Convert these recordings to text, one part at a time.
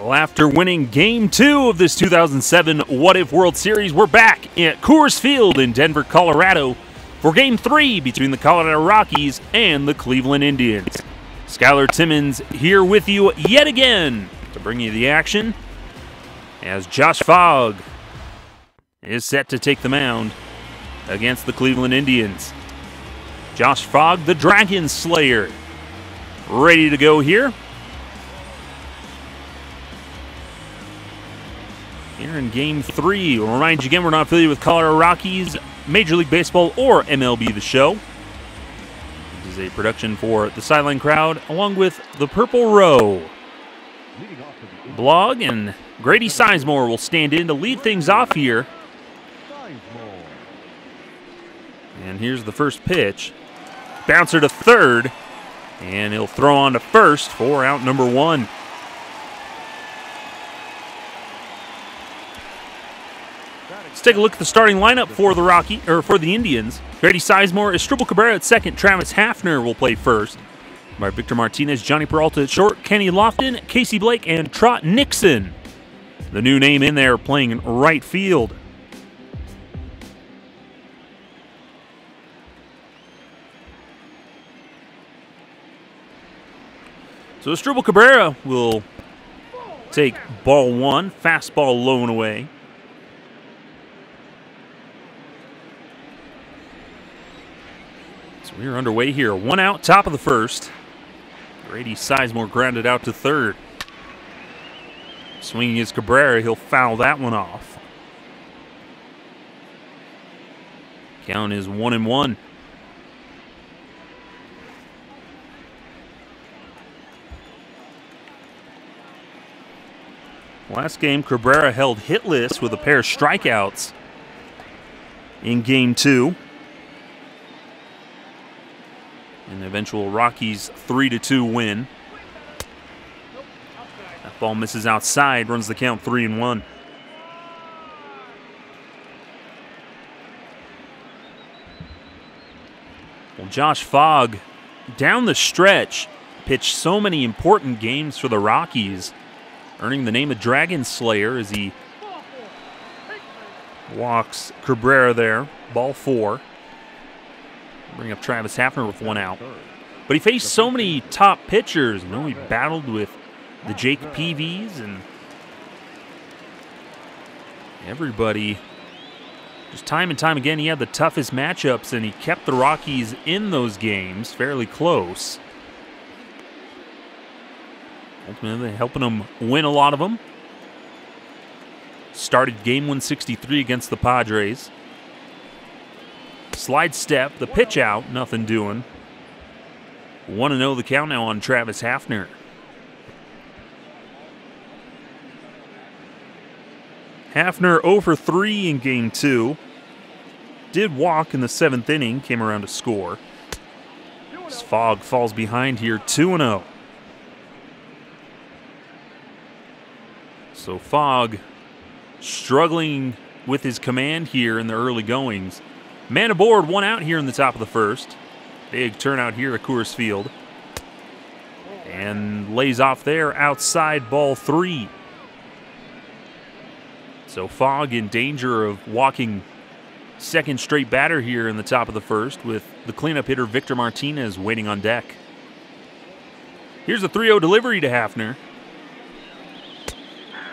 Well, after winning Game 2 of this 2007 What If World Series, we're back at Coors Field in Denver, Colorado for Game 3 between the Colorado Rockies and the Cleveland Indians. Skylar Timmons here with you yet again to bring you the action as Josh Fogg is set to take the mound against the Cleveland Indians. Josh Fogg, the Dragon Slayer, ready to go here. Here in Game 3, we'll remind you again, we're not affiliated with Colorado Rockies, Major League Baseball, or MLB The Show. This is a production for the Sideline Crowd, along with the Purple Row blog, and Grady Sizemore will stand in to lead things off here. And here's the first pitch. Bouncer to third, and he'll throw on to first for out number 1. Let's take a look at the starting lineup for the Indians. Grady Sizemore, Asdrubal Cabrera at second. Travis Hafner will play first. By Victor Martinez, Johnny Peralta at short, Kenny Lofton, Casey Blake, and Trot Nixon, the new name in there, playing in right field. So Asdrubal Cabrera will take ball 1, fastball low and away. So we're underway here. 1 out, top of the first. Grady Sizemore grounded out to third. Swinging is Cabrera. He'll foul that one off. Count is 1-1. Last game, Cabrera held hitless with a pair of strikeouts in Game 2. An eventual Rockies 3-2 win. That ball misses outside, runs the count 3-1. Well, Josh Fogg, down the stretch, pitched so many important games for the Rockies, earning the name of Dragon Slayer as he walks Cabrera there. Ball 4. Bring up Travis Hafner with 1 out. But he faced so many top pitchers. You know, he battled with the Jake Peavies and everybody. Just time and time again, he had the toughest matchups, and he kept the Rockies in those games fairly close. Ultimately helping them win a lot of them. Started game 163 against the Padres. Slide step, the pitch out, nothing doing. 1-0 the count now on Travis Hafner. Hafner 0 for 3 in Game 2. Did walk in the 7th inning, came around to score. As Fogg falls behind here, 2-0. So Fogg struggling with his command here in the early goings. Man aboard, 1 out here in the top of the first. Big turnout here at Coors Field. And lays off there outside, ball 3. So Fogg in danger of walking second straight batter here in the top of the first, with the cleanup hitter Victor Martinez waiting on deck. Here's a 3-0 delivery to Hafner.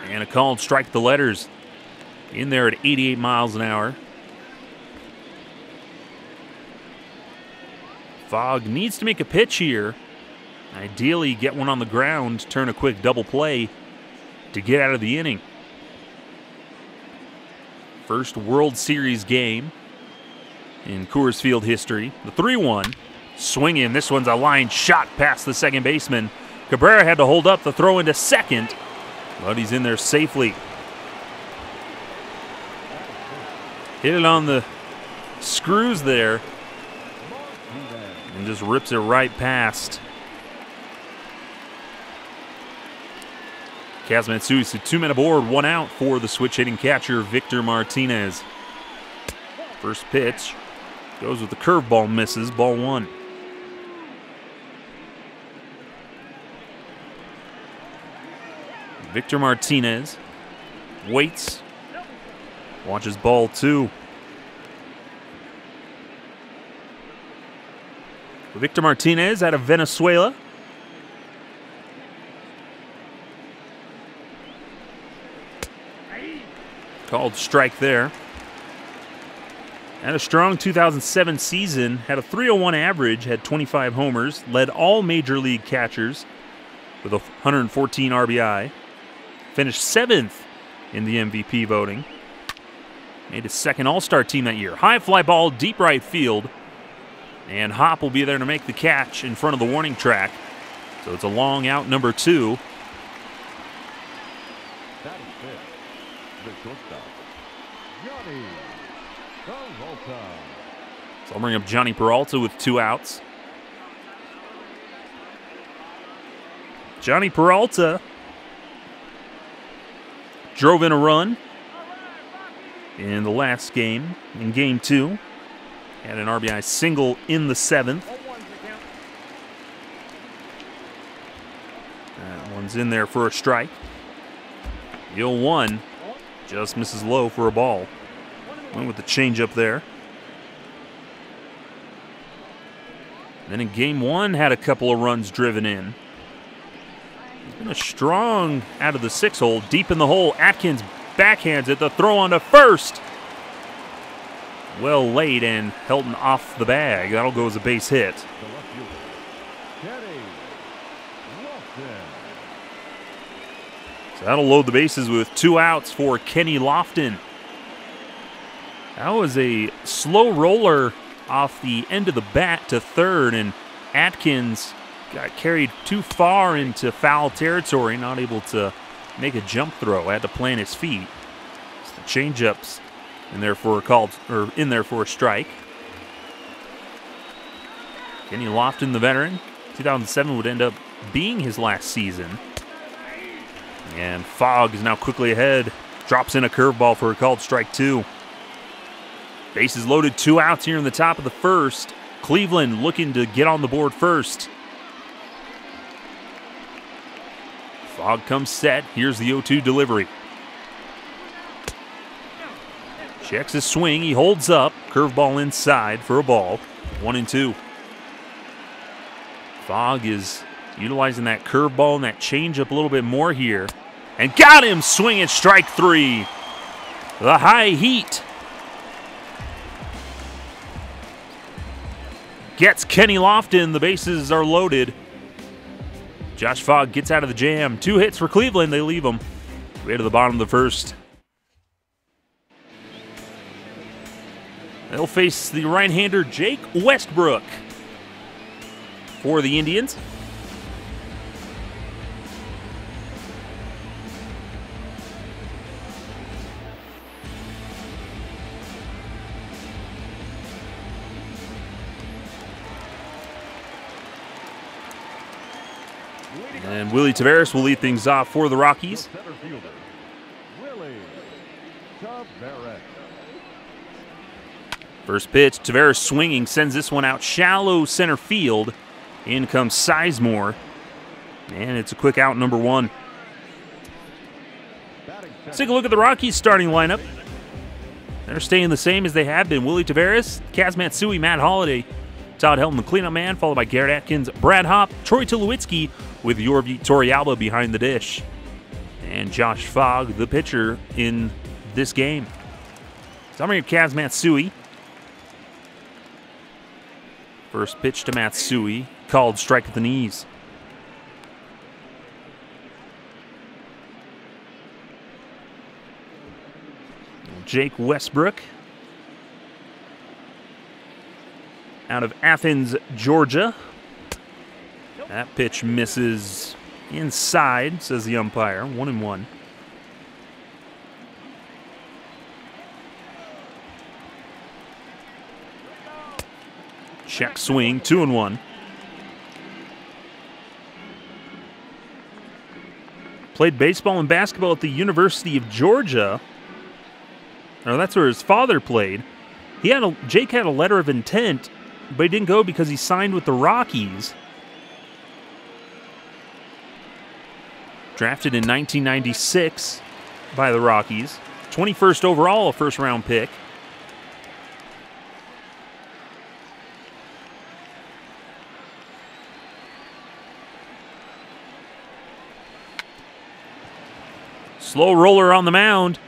And a called strike the letters. In there at 88 miles an hour. Fogg needs to make a pitch here. Ideally get one on the ground, turn a quick double play to get out of the inning. First World Series game in Coors Field history. The 3-1. Swinging. This one's a line shot past the second baseman. Cabrera had to hold up the throw into second, but he's in there safely. Hit it on the screws there and just rips it right past. Kazmatsui, 2 men aboard, 1 out for the switch hitting catcher Victor Martinez. First pitch goes with the curveball, misses, ball 1. Victor Martinez waits, watches ball 2. Victor Martinez out of Venezuela. Called strike there. Had a strong 2007 season, had a .301 average, had 25 homers, led all major league catchers with 114 RBI. Finished 7th in the MVP voting. Made his second All-Star team that year. High fly ball, deep right field. And Hop will be there to make the catch in front of the warning track. So it's a long out, number 2. So I'll bring up Johnny Peralta with 2 outs. Johnny Peralta drove in a run in the last game, in game 2. Had an RBI single in the 7th. That one's in there for a strike. 0-1 just misses low for a ball. Went with the changeup there. Then in game 1, had a couple of runs driven in. He's been a strong out of the 6 hole, deep in the hole. Atkins backhands it, the throw on to first. Well laid, and Helton off the bag. That'll go as a base hit. So that'll load the bases with 2 outs for Kenny Lofton. That was a slow roller off the end of the bat to third, and Atkins got carried too far into foul territory, not able to make a jump throw. Had to plant his feet. So the changeups in there for a strike. Kenny Lofton, the veteran, 2007 would end up being his last season. And Fogg is now quickly ahead. Drops in a curveball for a called strike 2. Bases loaded, 2 outs here in the top of the first. Cleveland looking to get on the board first. Fogg comes set. Here's the 0-2 delivery. Checks his swing. He holds up. Curveball inside for a ball. 1-2. Fogg is utilizing that curveball and that changeup a little bit more here. And got him swinging strike 3. The high heat gets Kenny Lofton. The bases are loaded. Josh Fogg gets out of the jam. 2 hits for Cleveland. They leave him way to the bottom of the first. They'll face the right-hander Jake Westbrook for the Indians. And Willie Taveras will lead things off for the Rockies. First pitch, Taveras swinging, sends this one out shallow center field. In comes Sizemore, and it's a quick out, number 1. Let's take a look at the Rockies starting lineup. They're staying the same as they have been. Willie Taveras, Kaz Matsui, Matt Holliday, Todd Helton, the cleanup man, followed by Garrett Atkins, Brad Hop, Troy Tulowitzki, with Yorvi Torrealba behind the dish. And Josh Fogg, the pitcher in this game. Summary of Kaz Matsui. First pitch to Matsui, called strike at the knees. Jake Westbrook out of Athens, Georgia. That pitch misses inside, says the umpire. 1-1. Check swing, 2-1. Played baseball and basketball at the University of Georgia. Or that's where his father played. Jake had a letter of intent, but he didn't go because he signed with the Rockies. Drafted in 1996 by the Rockies. 21st overall, a first-round pick. Slow roller on the mound.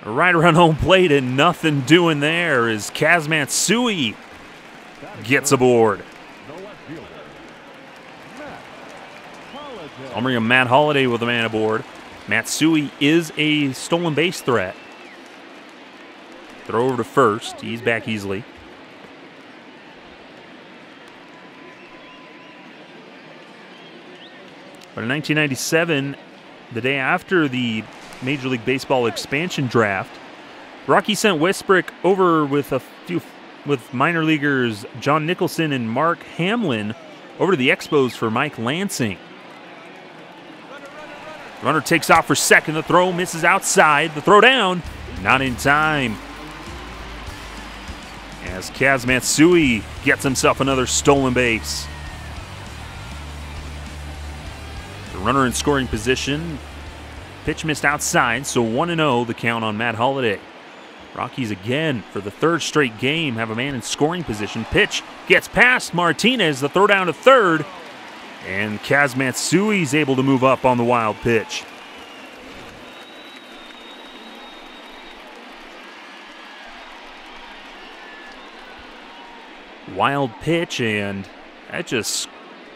Right around home plate and nothing doing there as Matsui gets aboard. I'll bring him Matt Holliday with a man aboard. Matsui is a stolen base threat. Throw over to first. He's back easily. But in 1997, the day after the Major League Baseball expansion draft, Rocky sent Westbrook over with minor leaguers John Nicholson and Mark Hamlin over to the Expos for Mike Lansing. Runner takes off for second. The throw misses outside. The throw down, not in time. As Matsui gets himself another stolen base. The runner in scoring position. Pitch missed outside, so 1-0 the count on Matt Holliday. Rockies again, for the third straight game, have a man in scoring position. Pitch gets past Martinez. The throw down to third. And Matsui's able to move up on the wild pitch. Wild pitch, and that just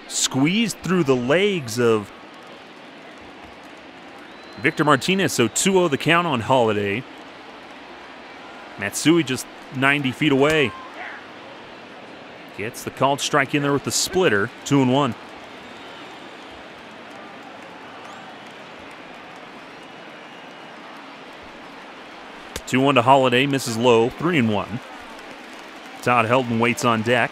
squeezed through the legs of Victor Martinez, so 2-0 the count on Holliday. Matsui just 90 feet away. Gets the called strike in there with the splitter, 2-1. Two-1 to Holliday, misses low, 3-1. Todd Helton waits on deck.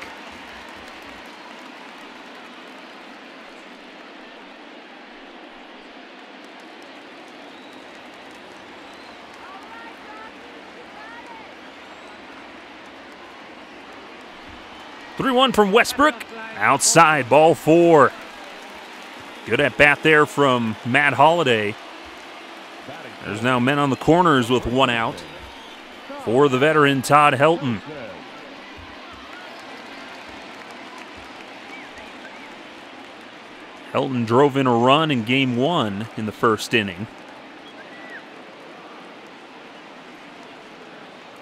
Three-one from Westbrook. Outside, ball 4. Good at bat there from Matt Holliday. There's now men on the corners with 1 out for the veteran Todd Helton. Helton drove in a run in Game 1 in the first inning.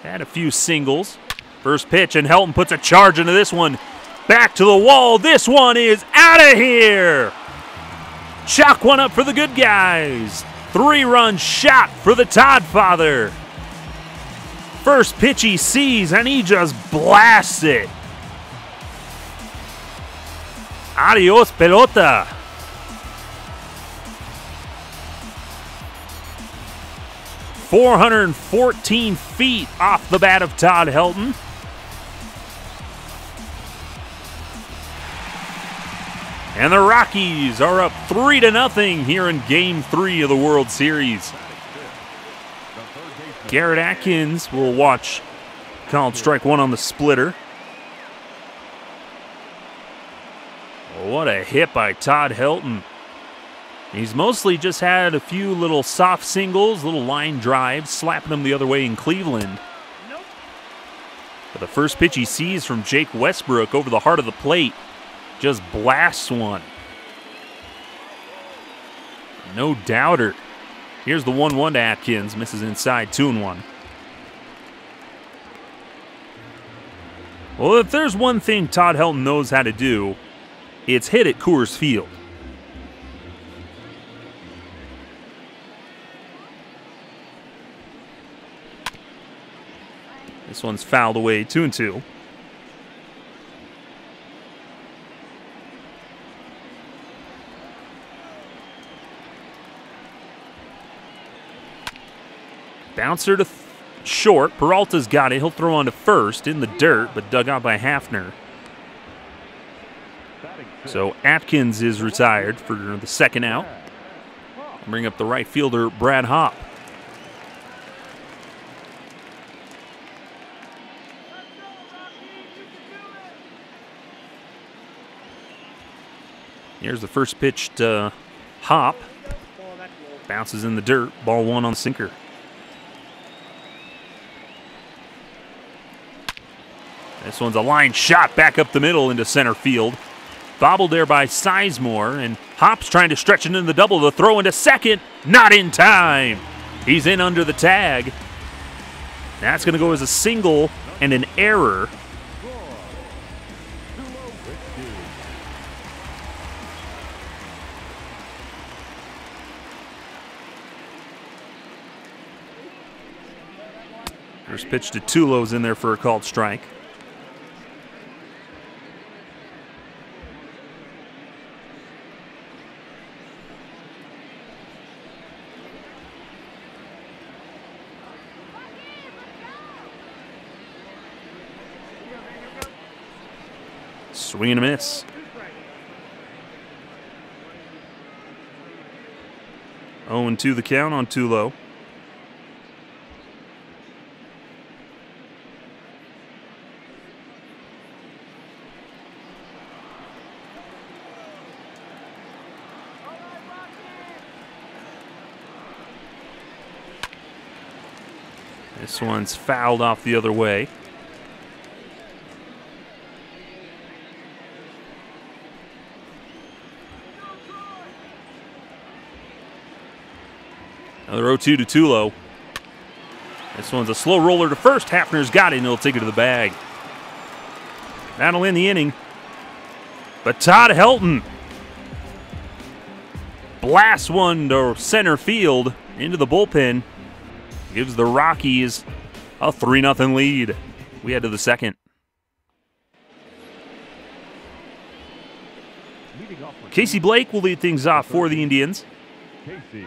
Had a few singles. First pitch, and Helton puts a charge into this one. Back to the wall. This one is out of here. Chalk one up for the good guys. 3-run shot for the Todd father. First pitch he sees, and he just blasts it. Adios, pelota. .414 feet off the bat of Todd Helton. And the Rockies are up 3-0 here in Game 3 of the World Series. Garrett Atkins will watch called strike 1 on the splitter. What a hit by Todd Helton. He's mostly just had a few little soft singles, little line drives, slapping them the other way in Cleveland. But the first pitch he sees from Jake Westbrook over the heart of the plate just blasts one. No doubter. Here's the 1-1 to Atkins. Misses inside, 2-1. Well, if there's one thing Todd Helton knows how to do, it's hit at Coors Field. This one's fouled away, 2-2. Bouncer to short. Peralta's got it. He'll throw on to first in the dirt, but dug out by Hafner. So Atkins is retired for the second out. Bring up the right fielder, Brad Hopp. Here's the first pitch to Hopp. Bounces in the dirt. Ball 1 on the sinker. This one's a line shot back up the middle into center field. Bobbled there by Sizemore, and Hop's trying to stretch it into the double. The throw into second. Not in time. He's in under the tag. That's going to go as a single and an error. First pitch to Tulo's in there for a called strike. Swing and a miss. 0-2 the count on Tulo. This one's fouled off the other way. Another 0-2 to Tulo. This one's a slow roller to first. Hafner's got it, and he'll take it to the bag. That'll end the inning. But Todd Helton blasts one to center field into the bullpen. Gives the Rockies a 3-0 lead. We head to the second. Casey Blake will lead things off for the Indians. Casey.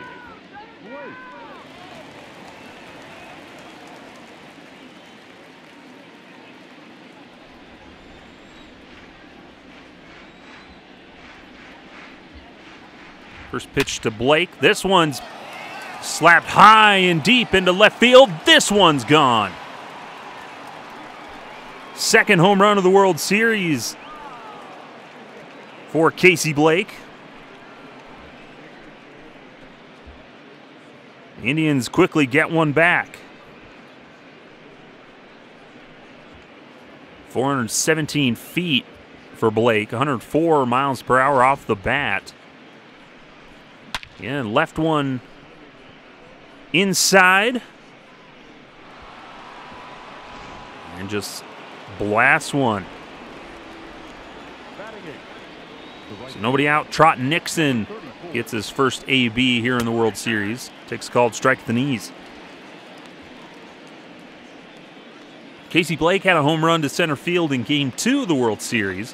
First pitch to Blake. This one's slapped high and deep into left field. This one's gone. Second home run of the World Series for Casey Blake. The Indians quickly get one back. 417 feet for Blake, 104 miles per hour off the bat. Yeah, left one inside. And just blasts one. So nobody out. Trot Nixon gets his first AB here in the World Series. Takes a called strike at the knees. Casey Blake had a home run to center field in Game 2 of the World Series.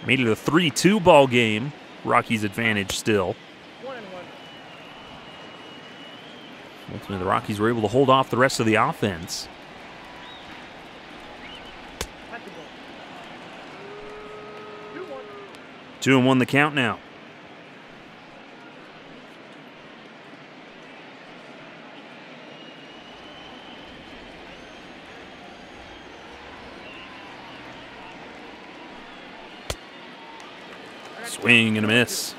Made it a 3-2 ball game. Rockies' advantage still. Ultimately, the Rockies were able to hold off the rest of the offense. Two and one the count now. Swing and a miss.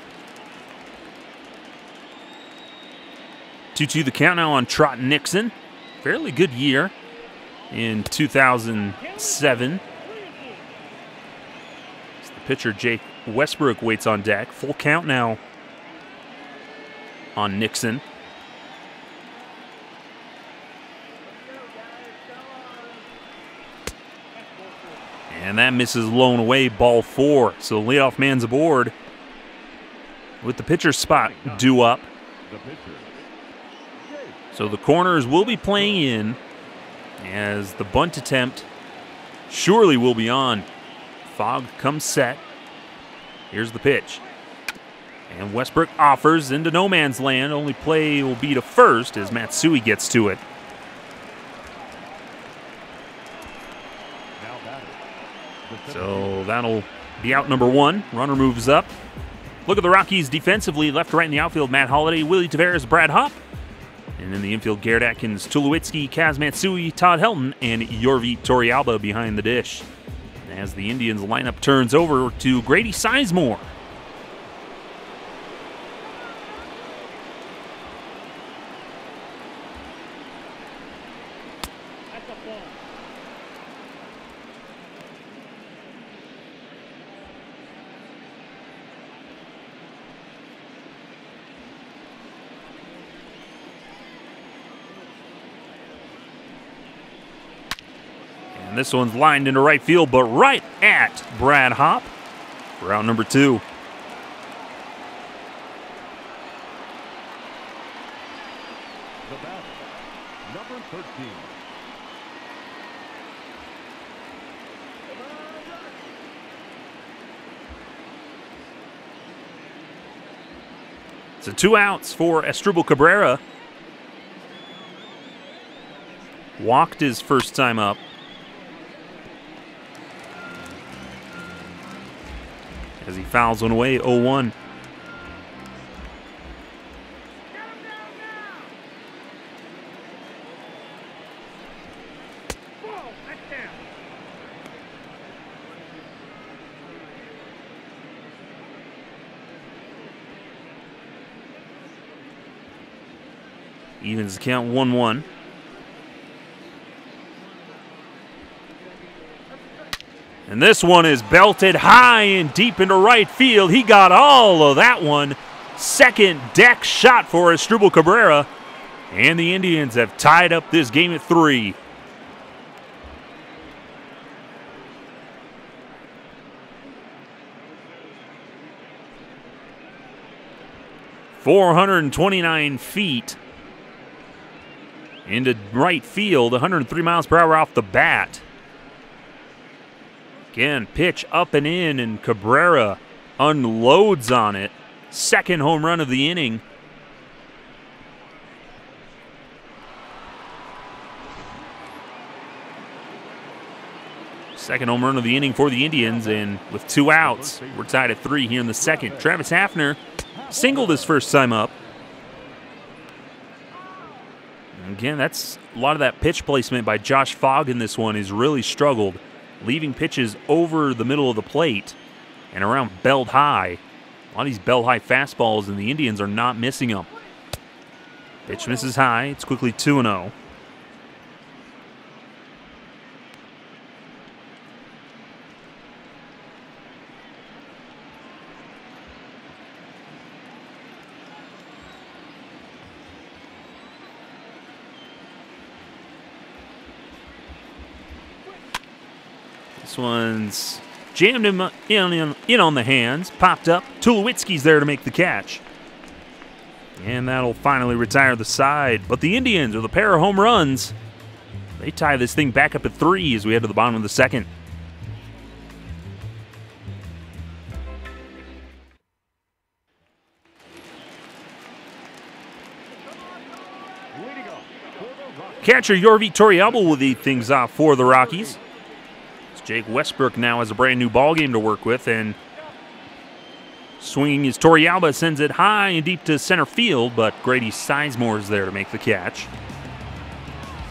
2-2 the count now on Trot Nixon. Fairly good year in 2007. As the pitcher Jake Westbrook waits on deck. Full count now on Nixon. And that misses blown away, ball 4. So the leadoff man's aboard with the pitcher's spot due up. So the corners will be playing in as the bunt attempt surely will be on. Fogg comes set. Here's the pitch. And Westbrook offers into no man's land. Only play will be to first as Matsui gets to it. So that'll be out number 1. Runner moves up. Look at the Rockies defensively. Left to right in the outfield, Matt Holliday, Willie Taveras, Brad Hopp. And in the infield, Garrett Atkins, Tulowitzki, Kaz Matsui, Todd Helton, and Yorvi Torrealba behind the dish. As the Indians lineup turns over to Grady Sizemore. And this one's lined into right field, but right at Brad Hopp for out number 2. The batter, number 13. So 2 outs for Asdrubal Cabrera. Walked his first time up. As he fouls one away, 0-1. Evens the count 1-1. And this one is belted high and deep into right field. He got all of that one. Second deck shot for Asdrubal Cabrera. And the Indians have tied up this game at 3. .429 feet into right field, 103 miles per hour off the bat. Again, pitch up and in, and Cabrera unloads on it. Second home run of the inning. Second home run of the inning for the Indians, and with 2 outs, we're tied at 3 here in the second. Travis Hafner singled his first time up. Again, that's a lot of that pitch placement by Josh Fogg in this one has really struggled, leaving pitches over the middle of the plate and around belt high. A lot of these belt high fastballs, and the Indians are not missing them. Pitch misses high. It's quickly 2-0. This one's jammed him in on the hands, popped up. Tulowitzki's there to make the catch. And that'll finally retire the side. But the Indians, with a pair of home runs, they tie this thing back up at 3 as we head to the bottom of the second. Catcher Yorvi Torrealba will lead things off for the Rockies. Jake Westbrook now has a brand new ball game to work with, and swinging is Torrealba, sends it high and deep to center field, but Grady Sizemore is there to make the catch.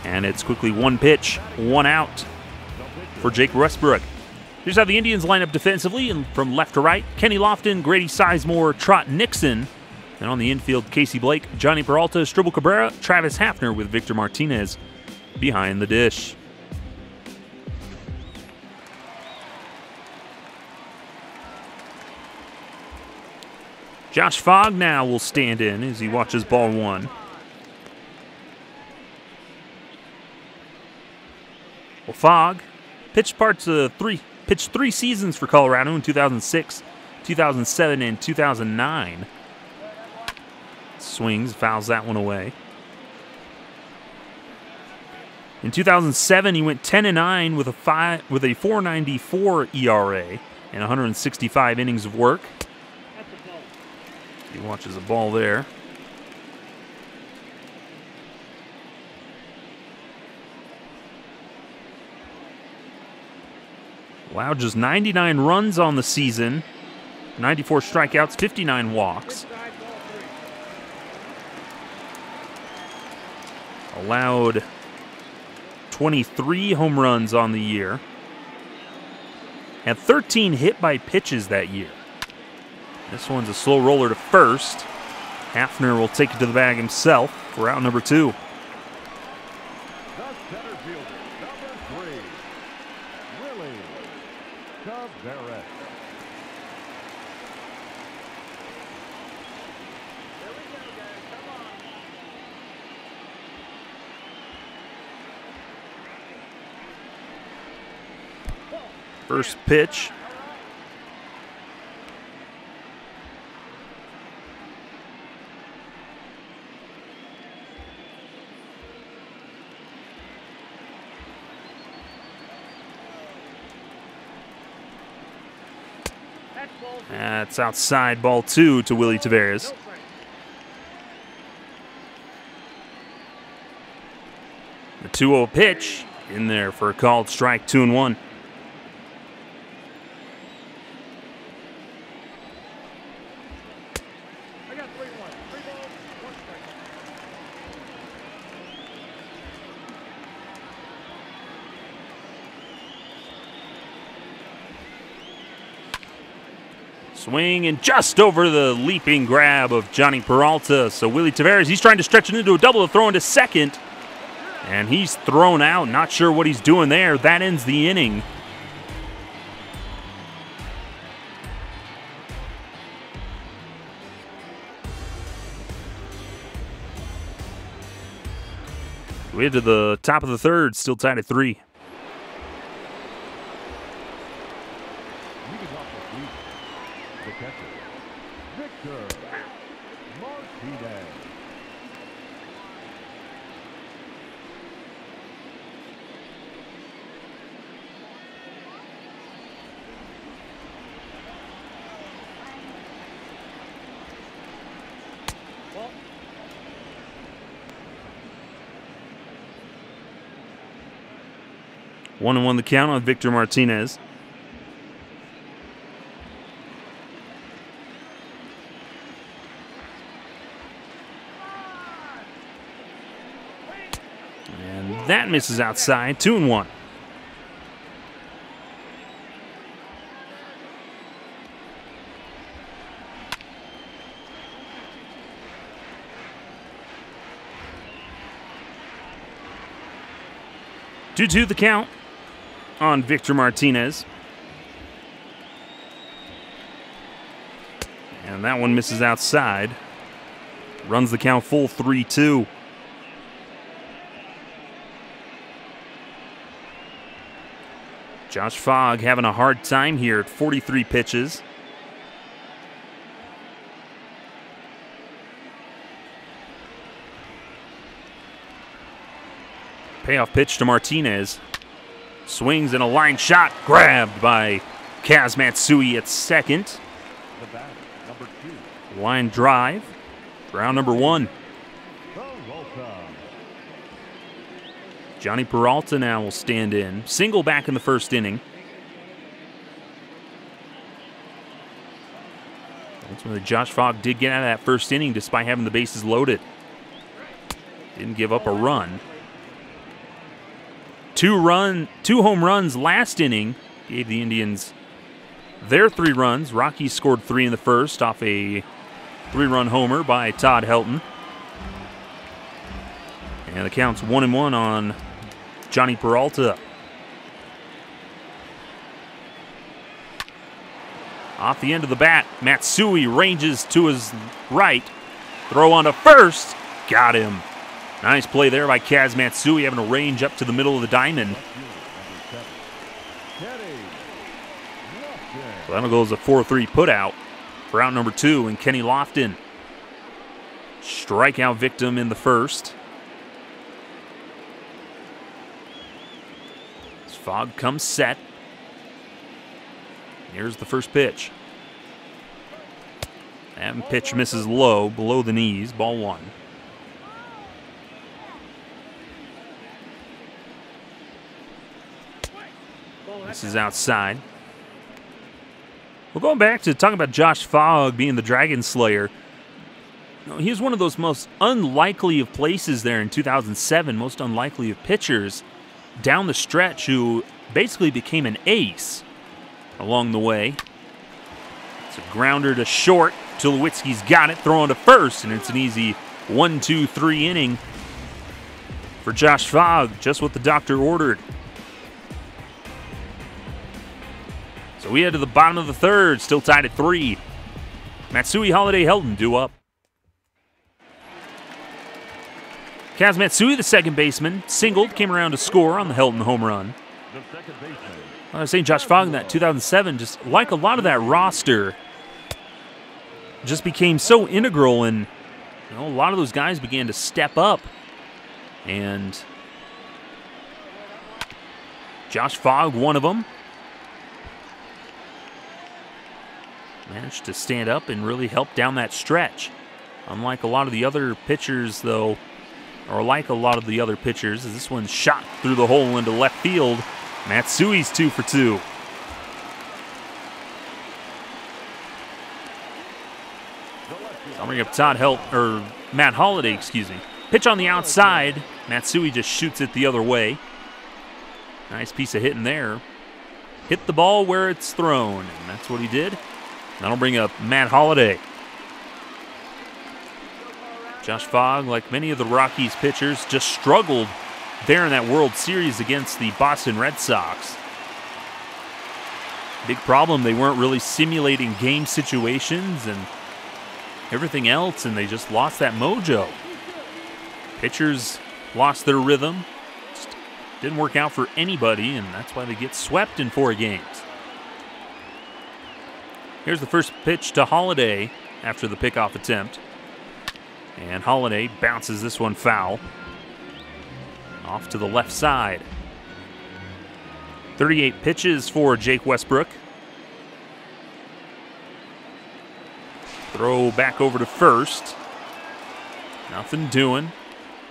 And it's quickly 1 pitch, 1 out for Jake Westbrook. Here's how the Indians line up defensively, and from left to right, Kenny Lofton, Grady Sizemore, Trot Nixon, and on the infield, Casey Blake, Johnny Peralta, Asdrubal Cabrera, Travis Hafner with Victor Martinez behind the dish. Josh Fogg now will stand in as he watches ball 1. Well, Fogg pitched 3 seasons for Colorado in 2006, 2007, and 2009. Swings, fouls that one away. In 2007, he went 10-9 with a 4.94 ERA and 165 innings of work. He watches the ball there. Allowed just 99 runs on the season, 94 strikeouts, 59 walks. Allowed 23 home runs on the year. Had 13 hit by pitches that year. This one's a slow roller to first. Hafner will take it to the bag himself for out number 2. Center fielder, number 3, Willie Taveras. First pitch. That's outside, ball 2 to Willie Taveras. The 2-0 pitch in there for a called strike, 2-1. Swing and just over the leaping grab of Johnny Peralta. So Willie Taveras, he's trying to stretch it into a double to throw into second. And he's thrown out. Not sure what he's doing there. That ends the inning. We head to the top of the third, still tied at 3. The catcher, Victor Martinez. One and one the count on Victor Martinez. And that misses outside, 2-1. Two the count on Victor Martinez. And that one misses outside. Runs the count full, 3-2. Josh Fogg having a hard time here at 43 pitches. Payoff pitch to Martinez. Swings and a line shot grabbed by Kaz Matsui at second. The batter, number 2. Line drive. Round number 1. Johnny Peralta now will stand in. Single back in the first inning. Ultimately, Josh Fogg did get out of that first inning despite having the bases loaded. Didn't give up a run. Two home runs last inning gave the Indians their 3 runs. Rockies scored 3 in the first off a 3-run homer by Todd Helton. And the count's 1-1 on Johnny Peralta. Off the end of the bat, Matsui ranges to his right. Throw on to first. Got him. Nice play there by Kaz Matsui, having a range up to the middle of the diamond. So that'll go as a 4-3 putout for out number 2, and Kenny Lofton. Strikeout victim in the first. As Fogg comes set. Here's the first pitch. And pitch misses low, below the knees, ball 1. This is outside. We're going back to talking about Josh Fogg being the Dragon Slayer. He was one of those most unlikely of places there in 2007, most unlikely of pitchers down the stretch who basically became an ace along the way. It's a grounder to short. Tulowitzki's got it, throwing to first, and it's an easy 1-2-3 inning for Josh Fogg, just what the doctor ordered. So we head to the bottom of the third, still tied at 3. Matsui, Holiday, Helton due up. Kaz Matsui, the second baseman, singled, came around to score on the Helton home run. I was saying Josh Fogg in that 2007, just like a lot of that roster, just became so integral, and a lot of those guys began to step up. And Josh Fogg, one of them, managed to stand up and really help down that stretch. Unlike a lot of the other pitchers, though, or like a lot of the other pitchers, as this one's shot through the hole into left field. Matsui's 2 for 2. I'll bring up Matt Holliday, excuse me. Pitch on the outside. Matsui just shoots it the other way. Nice piece of hitting there. Hit the ball where it's thrown, and that's what he did. That'll bring up Matt Holliday. Josh Fogg, like many of the Rockies pitchers, just struggled there in that World Series against the Boston Red Sox. Big problem, they weren't really simulating game situations and everything else, and they just lost that mojo. Pitchers lost their rhythm. Just didn't work out for anybody, and that's why they get swept in 4 games. Here's the first pitch to Holliday after the pickoff attempt. And Holliday bounces this one foul. Off to the left side. 38 pitches for Jake Westbrook. Throw back over to first. Nothing doing.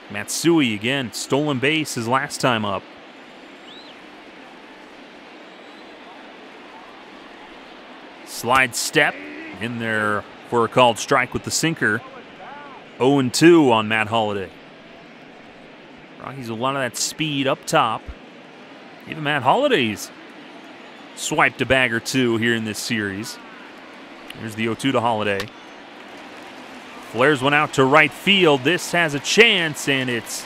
Matsui again, stolen base his last time up. Slide step in there for a called strike with the sinker. 0-2 on Matt Holliday. Rockies with a lot of that speed up top. Even Matt Holliday's swiped a bag or two here in this series. Here's the 0-2 to Holliday. Flares one out to right field. This has a chance, and it's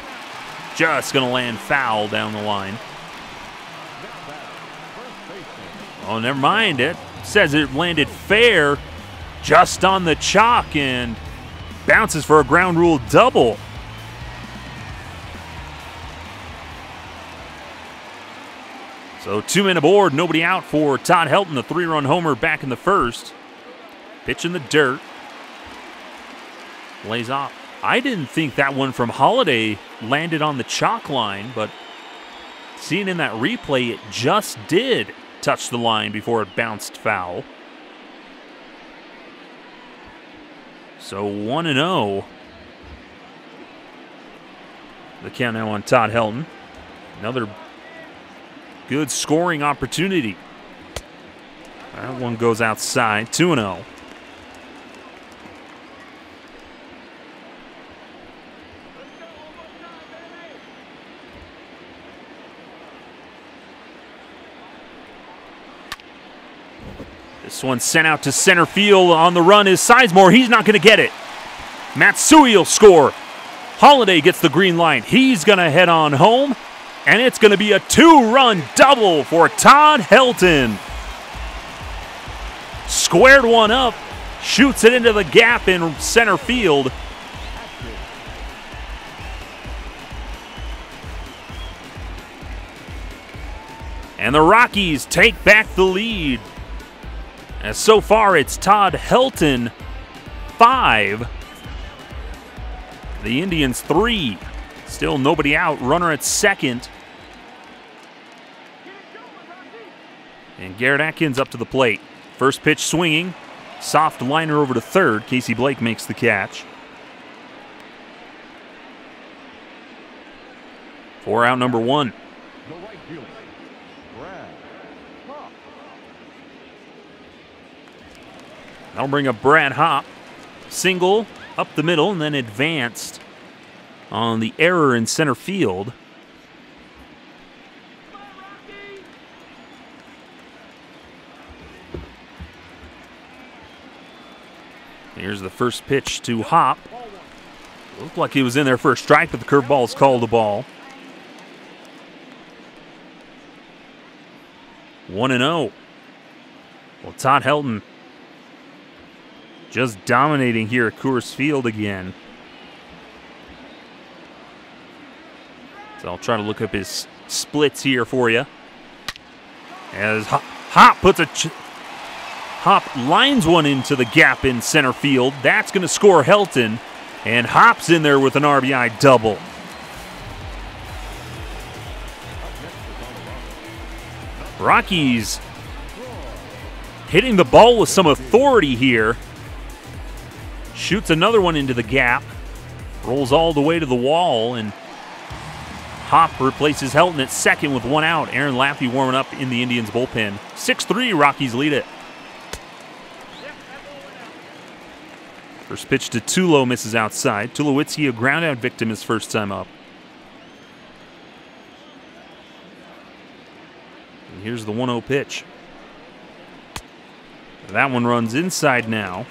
just going to land foul down the line. Oh, never mind. It says it landed fair just on the chalk and bounces for a ground rule double. So 2 men aboard, nobody out for Todd Helton, the 3-run homer back in the first. Pitch in the dirt. Lays off. I didn't think that one from Holliday landed on the chalk line, but seeing in that replay, it just did touch the line before it bounced foul. So 1-0. The count now on Todd Helton. Another good scoring opportunity. That one goes outside. 2-0. This one sent out to center field. On the run is Sizemore. He's not going to get it. Matsui will score. Holliday gets the green light. He's going to head on home, and it's going to be a 2-run double for Todd Helton. Squared one up, shoots it into the gap in center field. And the Rockies take back the lead. As so far, it's Todd Helton 5. The Indians 3. Still nobody out. Runner at second. And Garrett Atkins up to the plate. First pitch swinging. Soft liner over to third. Casey Blake makes the catch. 4 out, number 1. That'll bring up Brad Hopp. Single up the middle and then advanced on the error in center field. Here's the first pitch to Hopp. Looked like he was in there for a strike, but the curveball is called a ball. 1-0. Well, Todd Helton just dominating here at Coors Field again. So I'll try to look up his splits here for you. As Hop lines one into the gap in center field. That's going to score Helton. And Hop's in there with an RBI double. Rockies hitting the ball with some authority here. Shoots another one into the gap. Rolls all the way to the wall, and Hop replaces Helton at second with one out. Aaron Laffey warming up in the Indians bullpen. 6-3, Rockies lead it. First pitch to Tulo misses outside. Tulowitzki, a ground-out victim his first time up. And here's the 1-0 pitch. That one runs inside now.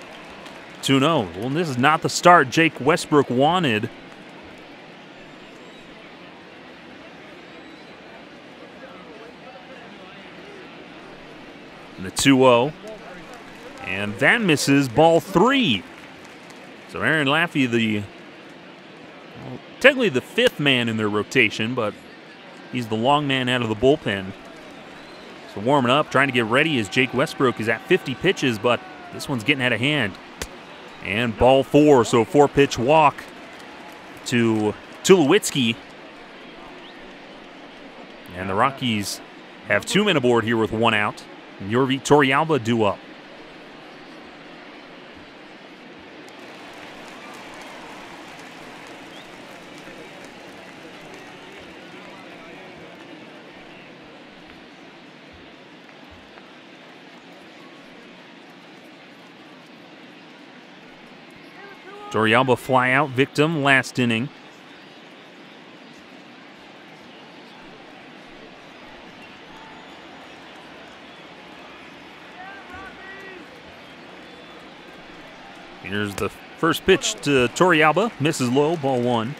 2-0. Well, this is not the start Jake Westbrook wanted. And the 2-0. And that misses, ball 3. So Aaron Laffey, technically the fifth man in their rotation, but he's the long man out of the bullpen. So warming up, trying to get ready as Jake Westbrook is at 50 pitches, but this one's getting out of hand. And ball 4, so a 4-pitch walk to Tulowitzki. And the Rockies have 2 men aboard here with 1 out. And Yorvi Torrealba due up. Torrealba fly out victim last inning. Here's the first pitch to Torrealba. Misses low, ball 1.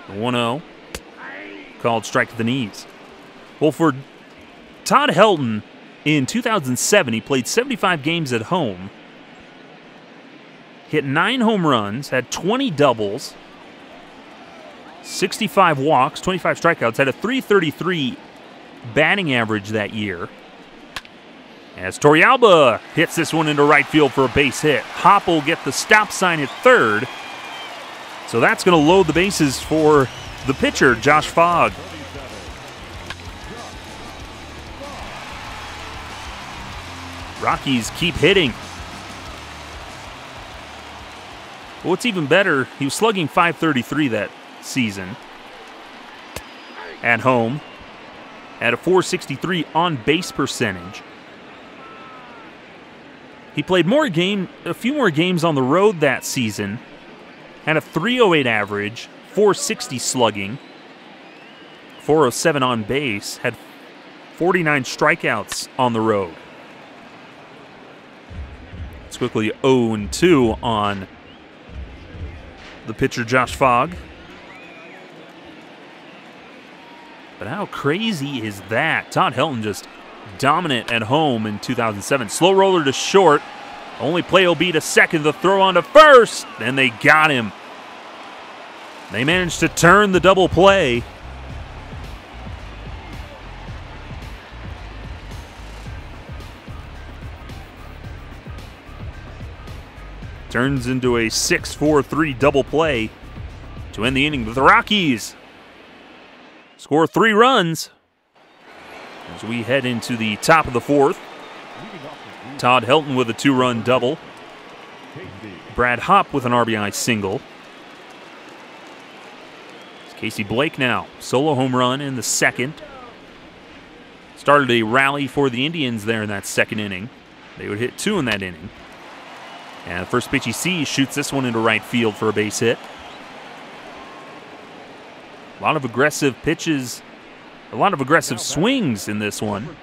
The 1-0. Called strike to the knees. Well, for Todd Helton, in 2007, he played 75 games at home, hit 9 home runs, had 20 doubles, 65 walks, 25 strikeouts, had a .333 batting average that year. As Torrealba hits this one into right field for a base hit. Hop will get the stop sign at third. So that's going to load the bases for the pitcher, Josh Fogg. Rockies keep hitting. What's even better, he was slugging .533 that season at home. Had a .463 on-base percentage. He played a few more games on the road that season. Had a .308 average. .460 slugging, .407 on base, had 49 strikeouts on the road. It's quickly 0-2 on the pitcher Josh Fogg. But how crazy is that? Todd Helton just dominant at home in 2007. Slow roller to short. Only play will be to second. The throw on to first. And they got him. They managed to turn the double play. Turns into a 6-4-3 double play to end the inning. The Rockies score 3 runs as we head into the top of the 4th. Todd Helton with a 2-run double. Brad Hop with an RBI single. Casey Blake now, solo home run in the second. Started a rally for the Indians there in that second inning. They would hit 2 in that inning. And the first pitch he sees shoots this one into right field for a base hit. A lot of aggressive pitches, a lot of aggressive swings in this one.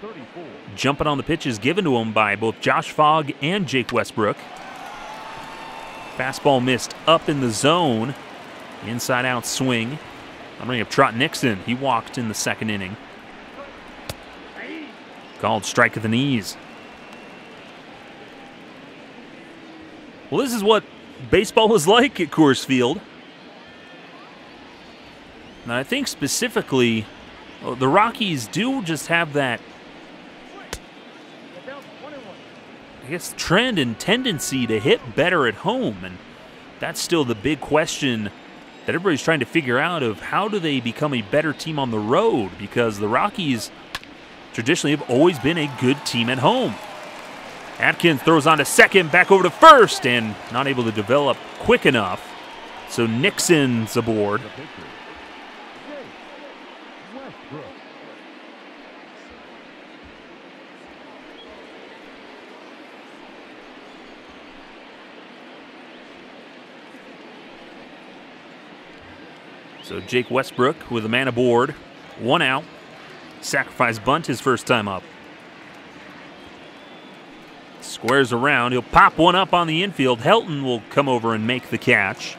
Jumping on the pitches given to him by both Josh Fogg and Jake Westbrook. Fastball missed up in the zone. Inside out swing. I'm bringing up Trot Nixon. He walked in the second inning. Called strike at the knees. Well, this is what baseball is like at Coors Field. And I think specifically, the Rockies do just have that, I guess, trend and tendency to hit better at home. And that's still the big question that everybody's trying to figure out of how do they become a better team on the road, because the Rockies traditionally have always been a good team at home. Atkins throws on to second, back over to first, and not able to develop quick enough. So Nixon's aboard. So Jake Westbrook with a man aboard, 1 out. Sacrifice bunt his first time up. Squares around. He'll pop one up on the infield. Helton will come over and make the catch.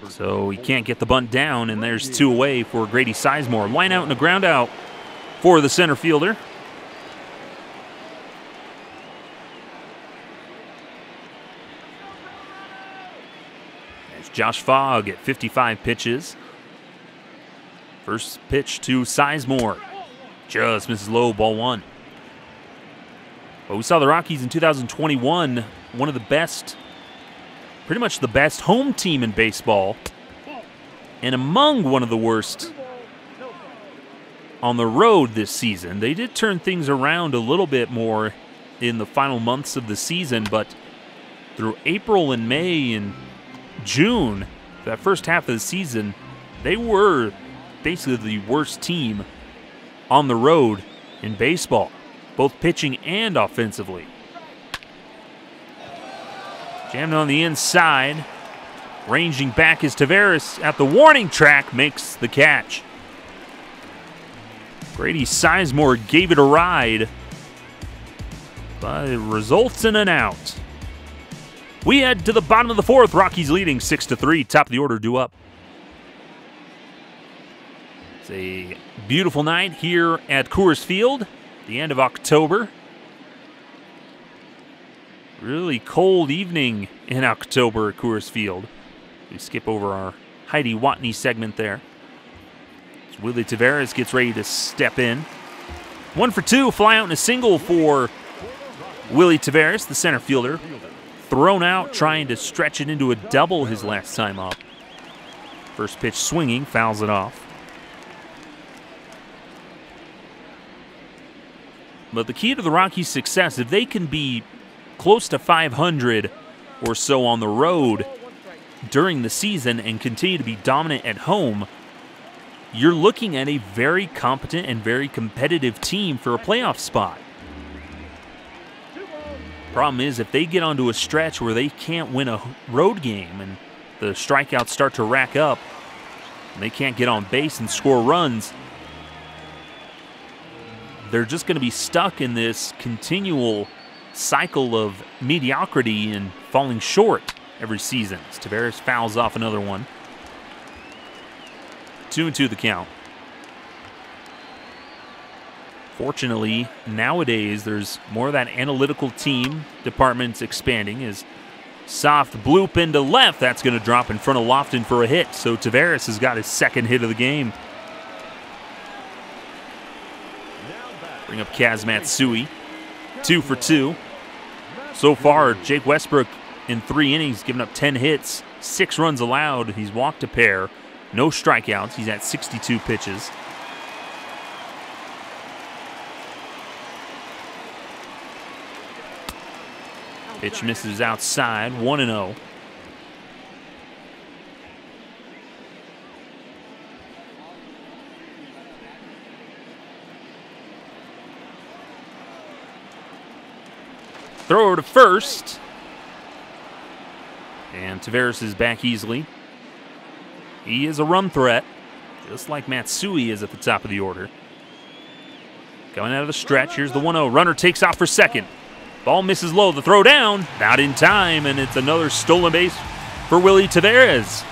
So he can't get the bunt down, and there's 2 away for Grady Sizemore. Line out and a ground out for the center fielder. There's Josh Fogg at 55 pitches. First pitch to Sizemore. Just misses low, ball 1. But we saw the Rockies in 2021, one of the best, pretty much the best home team in baseball, and among one of the worst on the road this season. They did turn things around a little bit more in the final months of the season, but through April and May and June, that first half of the season, they were basically the worst team on the road in baseball, both pitching and offensively. Jammed on the inside. Ranging back is Taveras at the warning track, makes the catch. Grady Sizemore gave it a ride, but it results in an out. We head to the bottom of the 4th. Rockies leading 6-3. Top of the order due up. It's a beautiful night here at Coors Field, the end of October. Really cold evening in October at Coors Field. We skip over our Heidi Watney segment there. As Willie Taveras gets ready to step in. 1 for 2, fly out and a single for Willie Taveras, the center fielder. Thrown out, trying to stretch it into a double his last time up. First pitch swinging, fouls it off. But the key to the Rockies' success, if they can be close to 500 or so on the road during the season and continue to be dominant at home, you're looking at a very competent and very competitive team for a playoff spot. Problem is, if they get onto a stretch where they can't win a road game and the strikeouts start to rack up and they can't get on base and score runs, they're just going to be stuck in this continual cycle of mediocrity and falling short every season. As Taveras fouls off another one. 2-2 the count. Fortunately, nowadays, there's more of that analytical team department's expanding. As soft bloop into left, that's going to drop in front of Lofton for a hit. So Taveras has got his second hit of the game. Bring up Kaz Matsui. 2 for 2. So far, Jake Westbrook in 3 innings, given up 10 hits, 6 runs allowed. He's walked a pair, no strikeouts. He's at 62 pitches. Pitch misses outside, 1-0. Throw over to first. And Taveras is back easily. He is a run threat, just like Matsui is at the top of the order. Coming out of the stretch, here's the 1-0. Runner takes off for second. Ball misses low. The throw down, not in time, and it's another stolen base for Willie Taveras.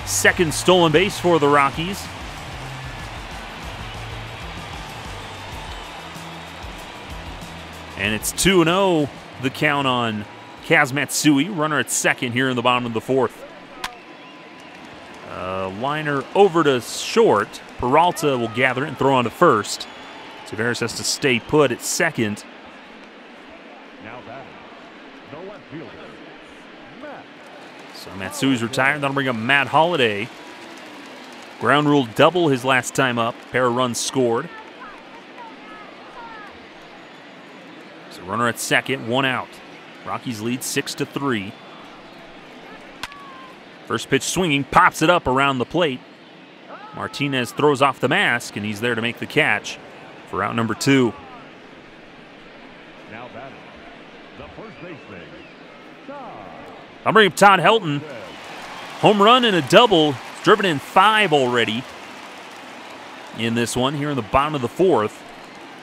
Second stolen base for the Rockies. And it's 2-0, the count on Kaz Matsui, runner at second here in the bottom of the fourth. Liner over to short. Peralta will gather it and throw on to first. Taveras has to stay put at second. Now batting, the left fielder, Matt. So Matsui's retired. That'll bring up Matt Holliday. Ground rule double his last time up. Pair of runs scored. So runner at second, one out. Rockies lead 6-3. First pitch swinging, pops it up around the plate. Martinez throws off the mask, and he's there to make the catch for out number 2. Now batting, the first baseman, Todd. I'll bring up Todd Helton. Home run and a double. Driven in 5 already in this one here in the bottom of the fourth.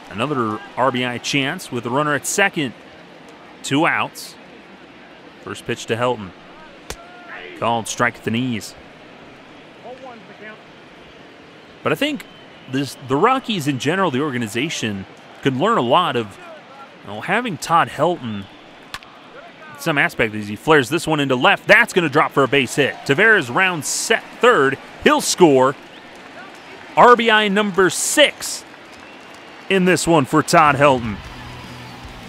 Another RBI chance with the runner at second. 2 outs. First pitch to Helton. Called strike at the knees. But I think the Rockies in general, the organization, could learn a lot of having Todd Helton. Some aspect as he flares this one into left. That's going to drop for a base hit. Taveras rounds set third. He'll score. RBI number 6 in this one for Todd Helton.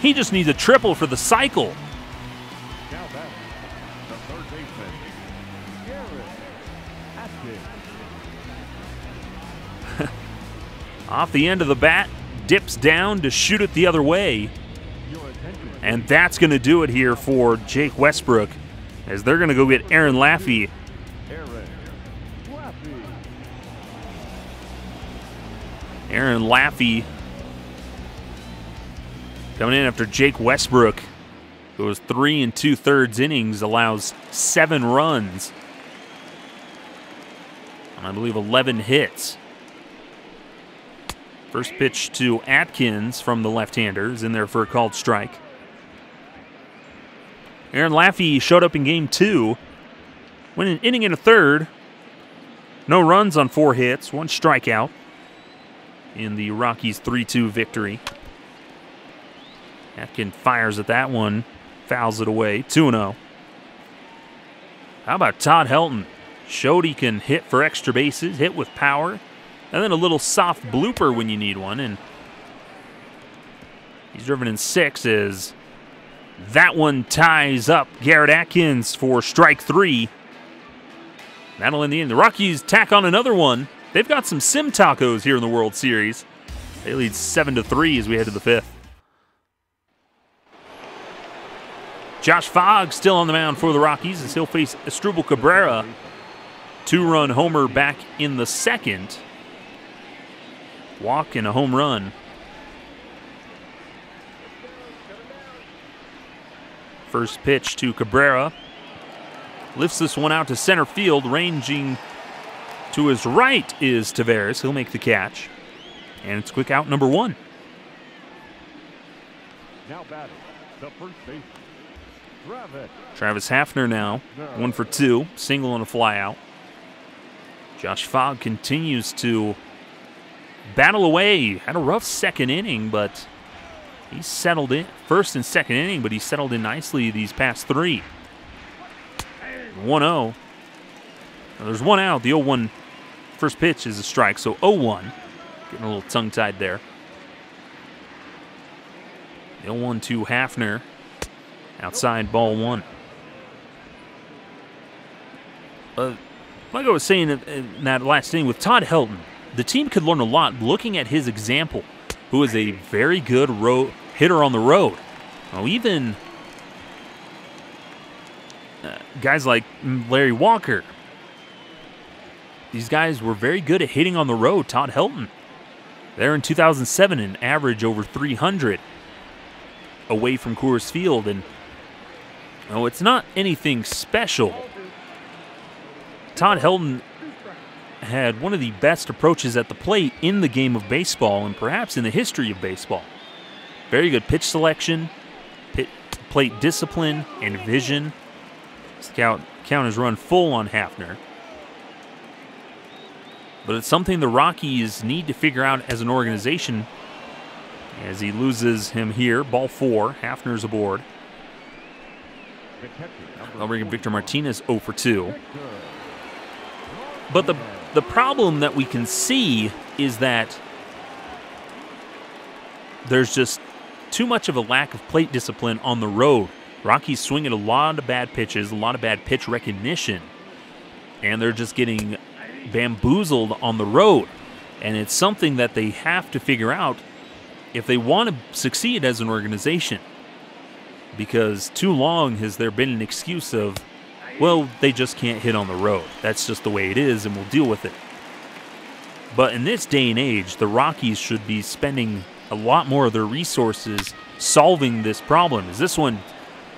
He just needs a triple for the cycle. Now batting, the third baseman, Garrett Atkins. Off the end of the bat, dips down to shoot it the other way. And that's going to do it here for Jake Westbrook, as they're going to go get Aaron Laffey. Aaron Laffey coming in after Jake Westbrook, who was 3 2/3 innings, allows 7 runs. And I believe 11 hits. First pitch to Atkins from the left-hander is in there for a called strike. Aaron Laffey showed up in game 2. Went an inning and a third. No runs on 4 hits, 1 strikeout in the Rockies' 3-2 victory. Atkins fires at that one, fouls it away, 2-0. How about Todd Helton? Showed he can hit for extra bases, hit with power, and then a little soft blooper when you need one. And he's driven in 6 as that one ties up Garrett Atkins for strike 3. That'll end the end. The Rockies tack on another one. They've got some sim tacos here in the World Series. They lead 7-3 as we head to the 5th. Josh Fogg still on the mound for the Rockies as he'll face Asdrubal Cabrera. 2-run homer back in the second. Walk and a home run. First pitch to Cabrera. Lifts this one out to center field. Ranging to his right is Taveras. He'll make the catch. And it's quick out number 1. Now batting, the first baseman, Travis Hafner now, 1 for 2. Single and a fly out. Josh Fogg continues to battle away. Had a rough second inning, but he's settled in. First and second inning, but he's settled in nicely these past 3. 1-0. Now, there's 1 out. The 0-1 first pitch is a strike, so 0-1. Getting a little tongue-tied there. The 0-1 to Hafner. Outside, ball 1. Like I was saying in that last inning with Todd Helton, the team could learn a lot looking at his example, who is a very good hitter on the road. Now, even guys like Larry Walker, these guys were very good at hitting on the road. Todd Helton, there in 2007, an average over 300 away from Coors Field. And it's not anything special. Todd Helton had one of the best approaches at the plate in the game of baseball and perhaps in the history of baseball. Very good pitch selection, plate discipline, and vision. This count is run full on Hafner. But it's something the Rockies need to figure out as an organization, as he loses him here. Ball 4. Hafner's aboard. I'll bring in Victor Martinez 0 for 2. But the problem that we can see is that there's just too much of a lack of plate discipline on the road. Rockies swinging a lot of bad pitches, a lot of bad pitch recognition, and they're just getting bamboozled on the road. And it's something that they have to figure out if they want to succeed as an organization. Because too long has there been an excuse of, well, they just can't hit on the road. That's just the way it is, and we'll deal with it. But in this day and age, the Rockies should be spending a lot more of their resources solving this problem. As this one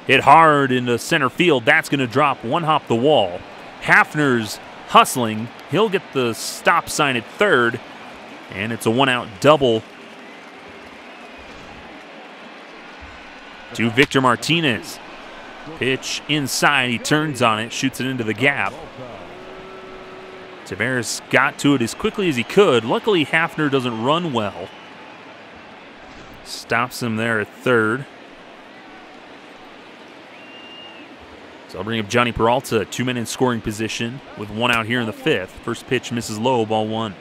hit hard into center field, that's going to drop one hop the wall. Hafner's hustling. He'll get the stop sign at third, and it's a one-out double to Victor Martinez. Pitch inside, he turns on it, shoots it into the gap. Tavares got to it as quickly as he could. Luckily, Hafner doesn't run well. Stops him there at third. So I'll bring up Johnny Peralta, 2 men in scoring position with one out here in the 5th. First pitch misses low, ball 1.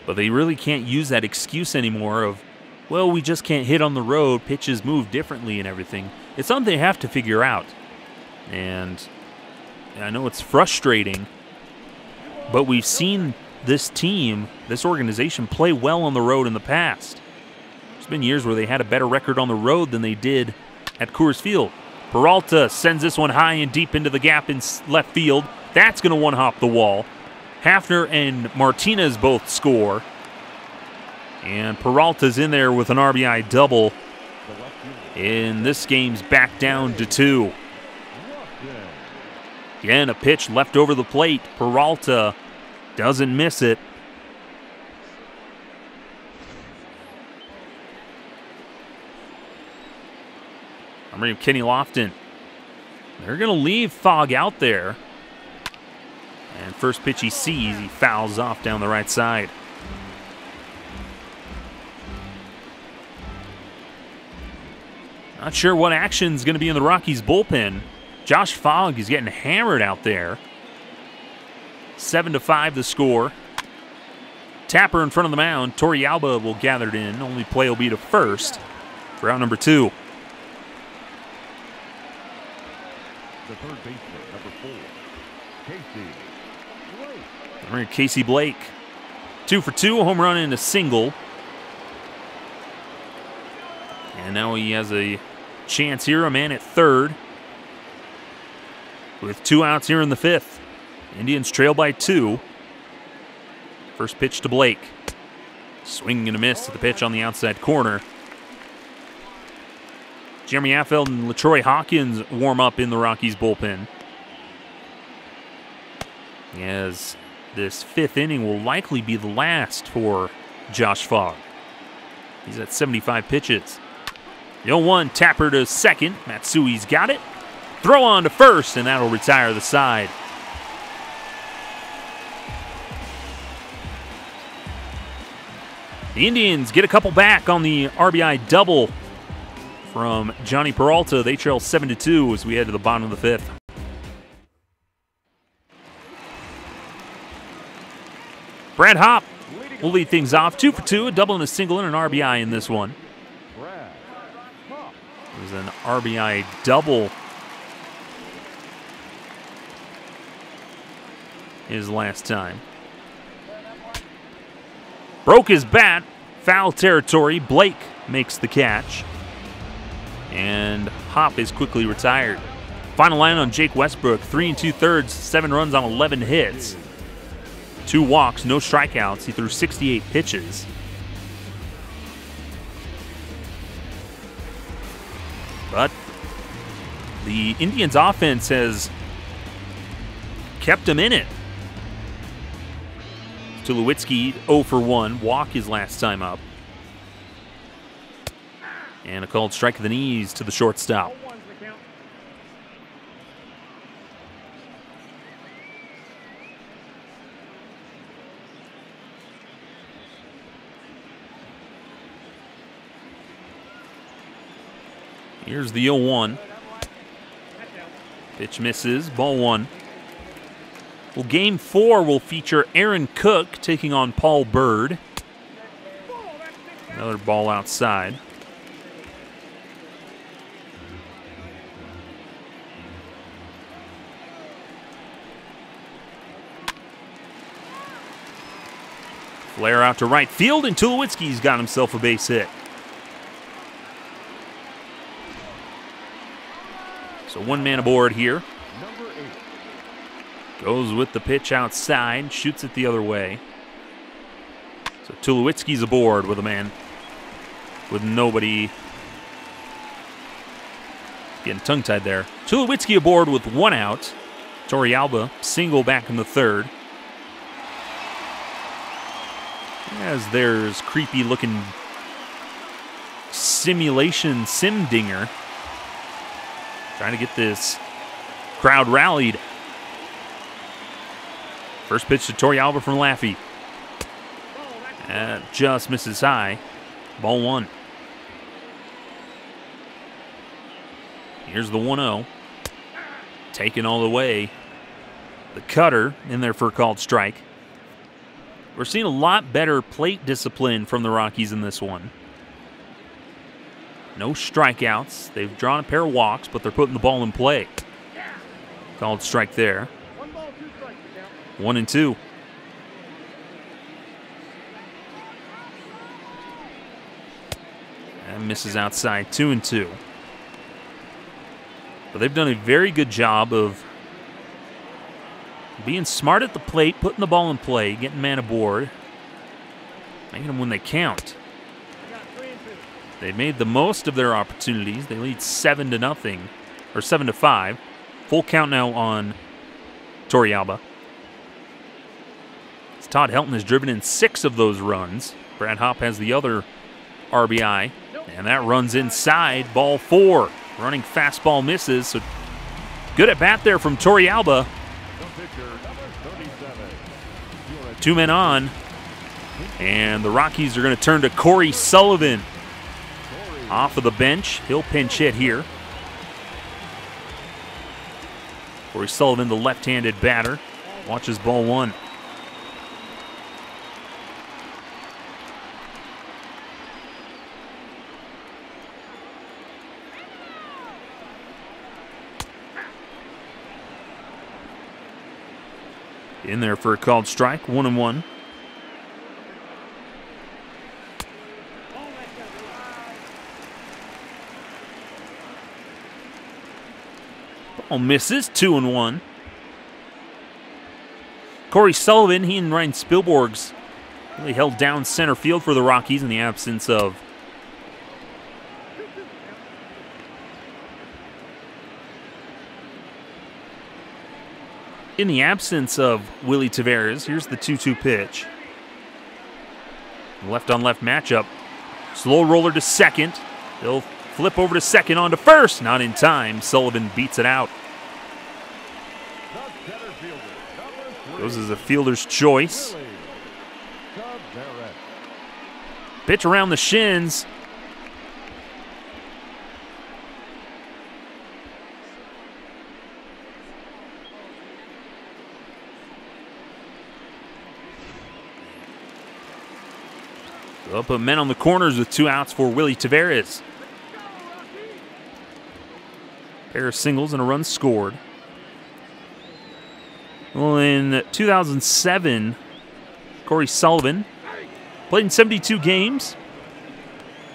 But they really can't use that excuse anymore of, well, we just can't hit on the road, pitches move differently and everything. It's something they have to figure out. And I know it's frustrating, but we've seen this team, this organization, play well on the road in the past. There's been years where they had a better record on the road than they did at Coors Field. Peralta sends this one high and deep into the gap in left field. That's going to one-hop the wall. Hafner and Martinez both score. And Peralta's in there with an RBI double. And this game's back down to 2. Again, a pitch left over the plate. Peralta doesn't miss it. I'm bringing Kenny Lofton. They're going to leave Fogg out there. And first pitch he sees, he fouls off down the right side. Not sure what action's going to be in the Rockies bullpen. Josh Fogg is getting hammered out there. 7-5 the score. Tapper in front of the mound. Torrealba will gather it in. Only play will be to first for out number 2. The third baseman, number 4, Casey Blake. Right, Casey Blake. 2 for 2, a home run and a single. And now he has a chance here, a man at third. With 2 outs here in the 5th. Indians trail by 2. First pitch to Blake. Swing and a miss to the pitch on the outside corner. Jeremy Affeldt and LaTroy Hawkins warm up in the Rockies bullpen. As this 5th inning will likely be the last for Josh Fogg. He's at 75 pitches. 0-1, Tapper to second. Matsui's got it. Throw on to first, and that'll retire the side. The Indians get a couple back on the RBI double from Johnny Peralta. They trail 7-2 as we head to the bottom of the 5th. Brad Hopp will lead things off. 2 for 2, a double and a single and an RBI in this one. It was an RBI double his last time. Broke his bat. Foul territory. Blake makes the catch. And Hopp is quickly retired. Final line on Jake Westbrook. 3 2/3, 7 runs on 11 hits. 2 walks, no strikeouts. He threw 68 pitches. But the Indians' offense has kept him in it. Tulowitzki 0 for 1, walk his last time up. And a called strike of the knees to the shortstop. Here's the 0-1. Pitch misses, ball 1. Well, game 4 will feature Aaron Cook taking on Paul Bird. Another ball outside. Flare out to right field, and Tulowitzki's got himself a base hit. So one man aboard here. Goes with the pitch outside, shoots it the other way. So Tulowitzki's aboard with a man, with nobody. Getting tongue-tied there. Tulowitzki aboard with 1 out. Torrealba single back in the 3rd. As there's creepy-looking simulation sim-dinger. Trying to get this crowd rallied. First pitch to Torrealba from Laffey. That just misses high. Ball 1. Here's the 1-0. Taken all the way. The cutter in there for a called strike. We're seeing a lot better plate discipline from the Rockies in this one. No strikeouts. They've drawn a pair of walks, but they're putting the ball in play. Called strike there. 1-2. And misses outside, 2-2. But they've done a very good job of being smart at the plate, putting the ball in play, getting man aboard, making them when they count. They made the most of their opportunities. They lead 7-0, or 7-5. Full count now on Torrealba. Todd Helton has driven in 6 of those runs. Brad Hopp has the other RBI, and that runs inside, ball 4. Running fastball misses, so good at bat there from Torrealba. 2 men on, and the Rockies are going to turn to Corey Sullivan. Off of the bench, he'll pinch hit here. Corey Sullivan, the left-handed batter, watches ball 1. In there for a called strike, 1-1. Ball misses, 2-1. Corey Sullivan, he and Ryan Spielborgs really held down center field for the Rockies in the absence of Willie Taveras. Here's the 2-2 pitch. Left-on-left matchup. Slow roller to second. They'll flip over to second, on to first. Not in time. Sullivan beats it out. Goes as a fielder's choice. Pitch around the shins. They'll put men on the corners with 2 outs for Willie Taveras. Pair of singles and a run scored. Well, in 2007, Corey Sullivan played in 72 games,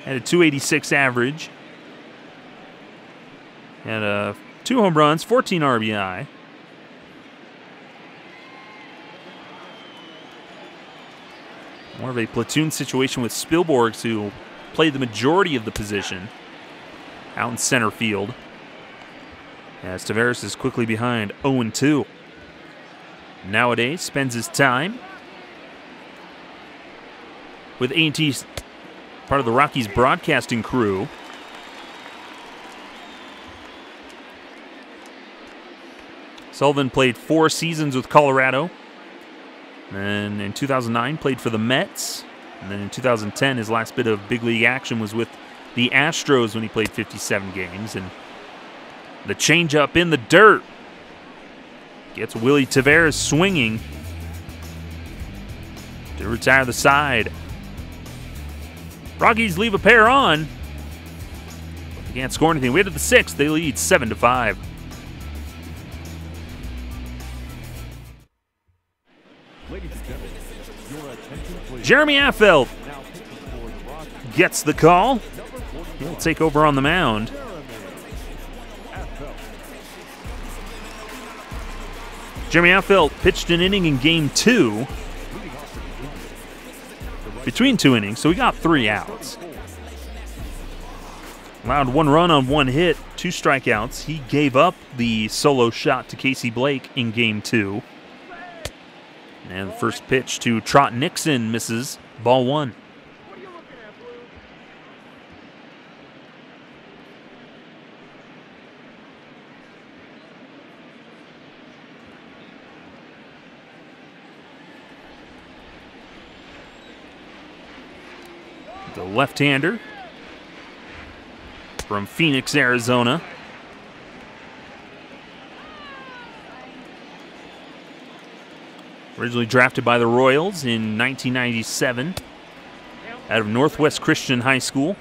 had a .286 average, had 2 home runs, 14 RBI. More of a platoon situation with Spielborgs, who played the majority of the position out in center field. As Taveras is quickly behind, 0-2. Nowadays spends his time with A&T, part of the Rockies broadcasting crew, Sullivan played 4 seasons with Colorado. And in 2009, played for the Mets. And then in 2010, his last bit of big league action was with the Astros when he played 57 games. And the changeup in the dirt gets Willie Taveras swinging to retire the side. Rockies leave a pair on. They can't score anything. We head to the 6th. They lead 7-5. Ladies and gentlemen, your attention please. Jeremy Affeldt Now pitching for the Rockies, gets the call. number 40, He'll take over on the mound. Jeremy Affeldt. Jeremy Affeldt pitched an inning in Game 2. Leading off for the Indians, Between 2 innings, so we got 3 outs. Allowed 1 run on 1 hit, 2 strikeouts. He gave up the solo shot to Casey Blake in Game 2. And the first pitch to Trot Nixon misses, ball 1. The left-hander from Phoenix, Arizona. Originally drafted by the Royals in 1997 out of Northwest Christian High School.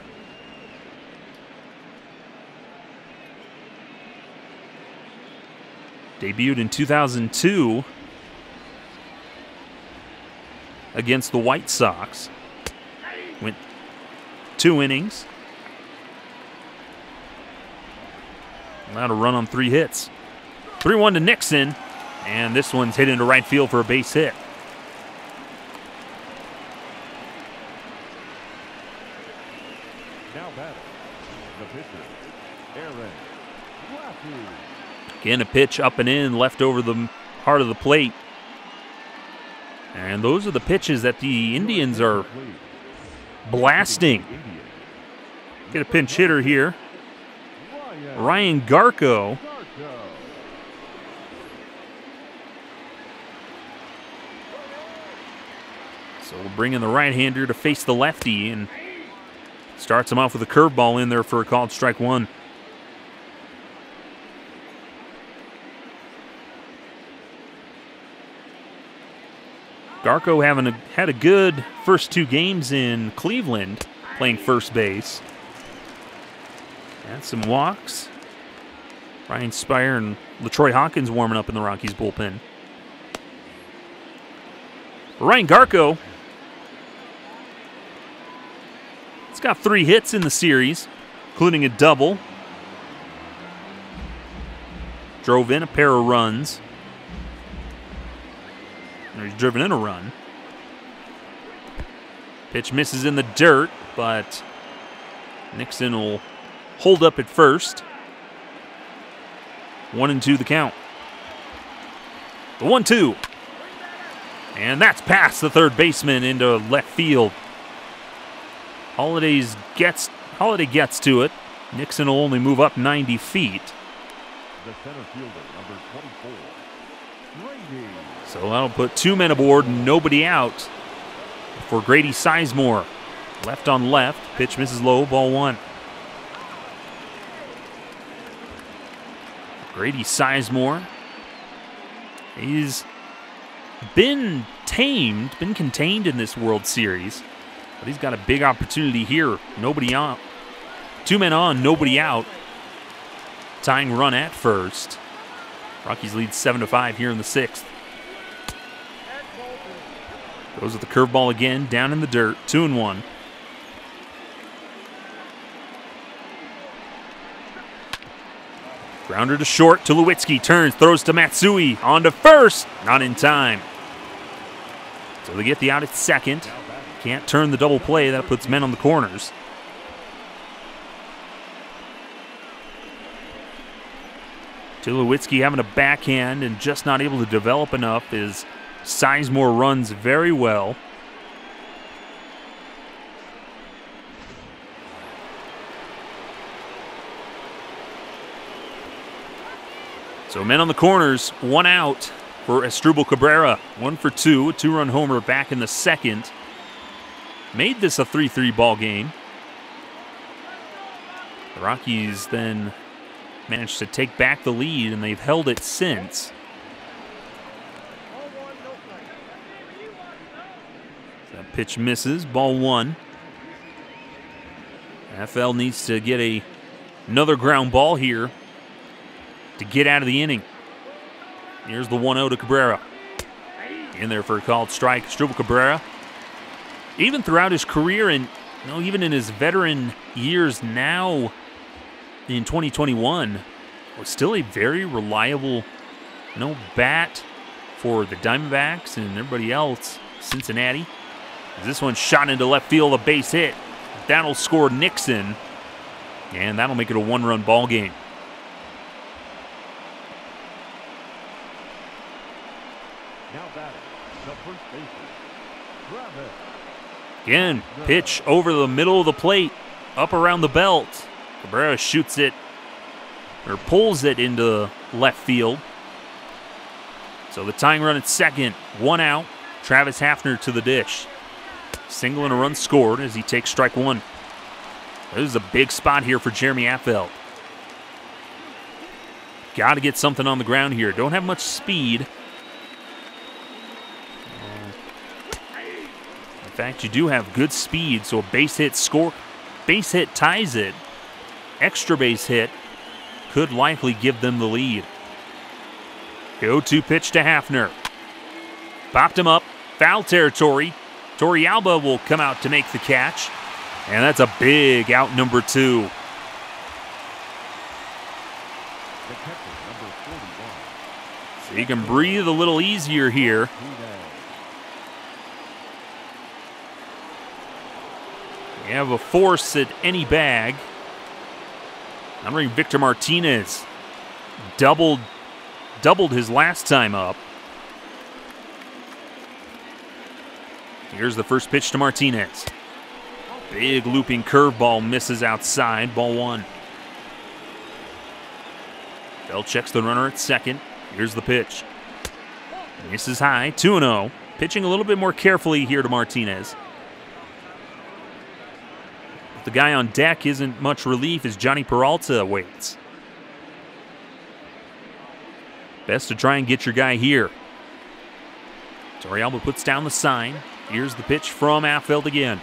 Debuted in 2002 against the White Sox. Went 2 innings. Allowed a run on 3 hits. 3-1 to Nixon, and this one's hit into right field for a base hit. Now batting, the pitcher, Aaron Rockies. Again, a pitch up and in, left over the heart of the plate. And those are the pitches that the Indians are blasting. Get a pinch hitter here. Ryan Garco. So we'll bring in the right-hander to face the lefty and starts him off with a curveball in there for a called strike 1. Garco had a good first 2 games in Cleveland, playing first base. Had some walks. Ryan Spire and LaTroy Hawkins warming up in the Rockies bullpen. But Ryan Garco, he's got 3 hits in the series, including a double. Drove in a pair of runs. He's driven in a run. Pitch misses in the dirt, but Nixon will hold up at first. 1-2 the count. The 1-2. And that's past the third baseman into left field. Holiday gets to it. Nixon will only move up 90 feet. The center fielder, number 24, Grady. So that'll put 2 men aboard, nobody out for Grady Sizemore. Left on left, pitch misses low, ball 1. Grady Sizemore, he's been contained in this World Series, but he's got a big opportunity here. Nobody on, 2 men on, nobody out. Tying run at first. Rockies lead 7-5 here in the 6th. Goes with the curveball again, down in the dirt, 2-1. Grounder to short, Tulowitzki turns, throws to Matsui, on to first, not in time. So they get the out at second. Can't turn the double play, that puts men on the corners. Tulowitzki having a backhand and just not able to develop enough as Sizemore runs very well. So men on the corners, 1 out for Asdrubal Cabrera. 1 for 2, a 2-run homer back in the second. Made this a 3-3 ball game. The Rockies then managed to take back the lead, and they've held it since. That pitch misses, ball 1. FL needs to get another ground ball here to get out of the inning. Here's the 1-0 to Cabrera. In there for a called strike. Asdrubal Cabrera, even throughout his career and even in his veteran years now in 2021, was still a very reliable bat for the Diamondbacks and everybody else. Cincinnati. This one's shot into left field, a base hit. That'll score Nixon, and that'll make it a 1-run ball game. Now batting, the first baseman, Travis. Again, pitch over the middle of the plate, up around the belt. Cabrera shoots it, or pulls it into left field. So the tying run at second, 1 out. Travis Hafner to the dish. Single and a run scored as he takes strike 1. This is a big spot here for Jeremy Affeldt. Got to get something on the ground here. Don't have much speed. In fact, you do have good speed, so a base hit ties it. Extra base hit could likely give them the lead. 0-2 pitch to Hafner. Popped him up, foul territory. Torrealba will come out to make the catch, and that's a big out, number 2. The catcher, number 41. So you can breathe a little easier here. You have a force at any bag. I'm wondering Victor Martinez doubled his last time up. Here's the first pitch to Martinez. Big looping curveball misses outside, ball 1. Bell checks the runner at second. Here's the pitch. Misses high, 2-0. Pitching a little bit more carefully here to Martinez. The guy on deck isn't much relief as Johnny Peralta waits. Best to try and get your guy here. Torrealba puts down the sign. Here's the pitch from Affeldt again.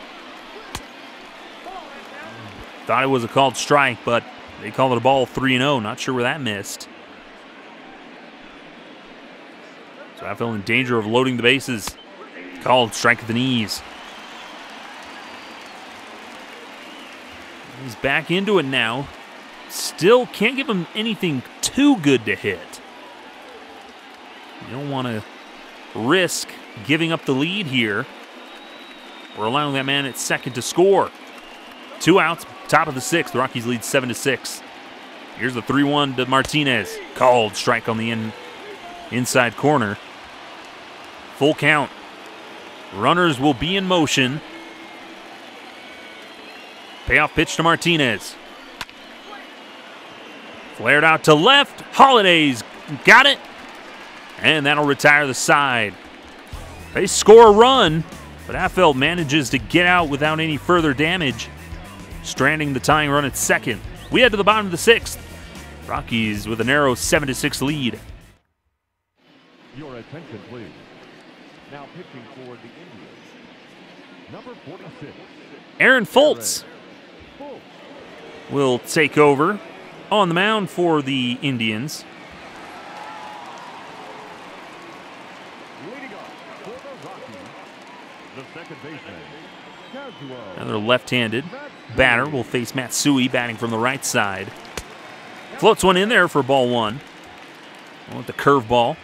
Thought it was a called strike, but they called it a ball, 3-0. Not sure where that missed. So Affeldt in danger of loading the bases. Called strike at the knees. He's back into it now. Still can't give him anything too good to hit. You don't want to risk giving up the lead here. We're allowing that man at second to score. 2 outs, top of the 6th. The Rockies lead 7-6. Here's the 3-1 to Martinez. Called strike on the inside corner. Full count. Runners will be in motion. Payoff pitch to Martinez. Flared out to left. Holiday's got it. And that'll retire the side. They score a run, but Affeldt manages to get out without any further damage, stranding the tying run at second. We head to the bottom of the 6th. Rockies with a narrow 7-6 lead. Your attention, please. Now pitching for the Indians, number 46. Aaron Foltz will take over on the mound for the Indians. Leading off for the Rockies, the second baseman, Casual. Another left-handed batter will face Matsui, batting from the right side. Floats one in there for ball 1. With the curveball.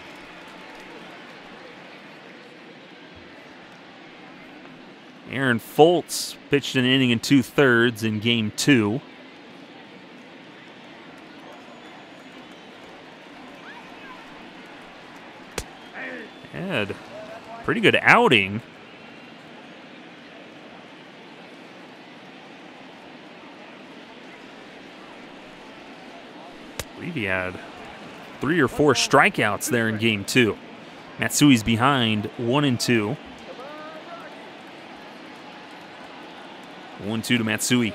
Aaron Foltz pitched an inning and 2/3 in game 2. Had a pretty good outing. I believe he had 3 or 4 strikeouts there in game 2. Matsui's behind 1-2. 1-2 to Matsui.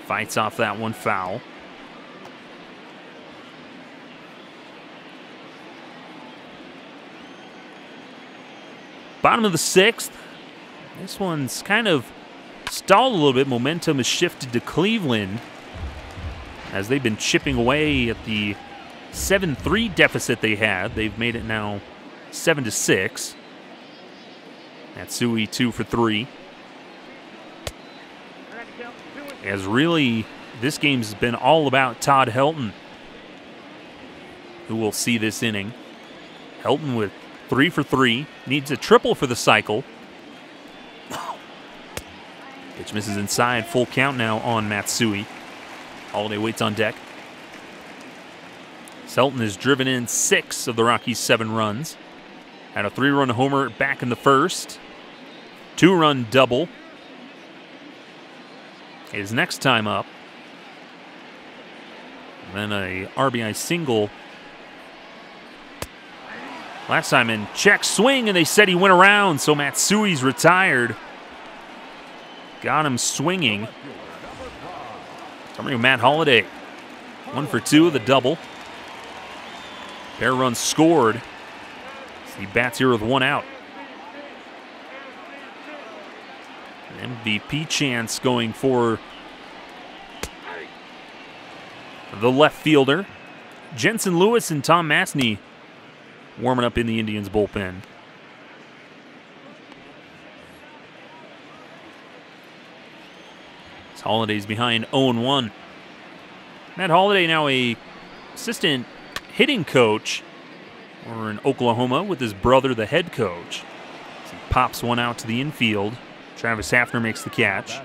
Fights off that one, foul. Bottom of the 6th. This one's kind of stalled a little bit. Momentum has shifted to Cleveland as they've been chipping away at the 7-3 deficit they had. They've made it now 7-6. Matsui 2 for 3. As really, this game's been all about Todd Helton, who will see this inning. Helton with 3 for 3, needs a triple for the cycle. Pitch misses inside, full count now on Matsui. Holiday waits on deck. Helton has driven in 6 of the Rockies' 7 runs. Had a 3-run homer back in the first. 2-run double. His next time up. Then a RBI single. Last time in check swing, and they said he went around, so Matsui's retired. Got him swinging. Summary of Matt Holliday. 1 for 2 of the double. Pair runs scored. He bats here with 1 out. MVP chance going for the left fielder. Jensen Lewis and Tom Masney warming up in the Indians bullpen. Holiday's behind 0-1. Matt Holliday now a assistant hitting coach over in Oklahoma with his brother, the head coach. As he pops one out to the infield. Travis Hafner makes the catch.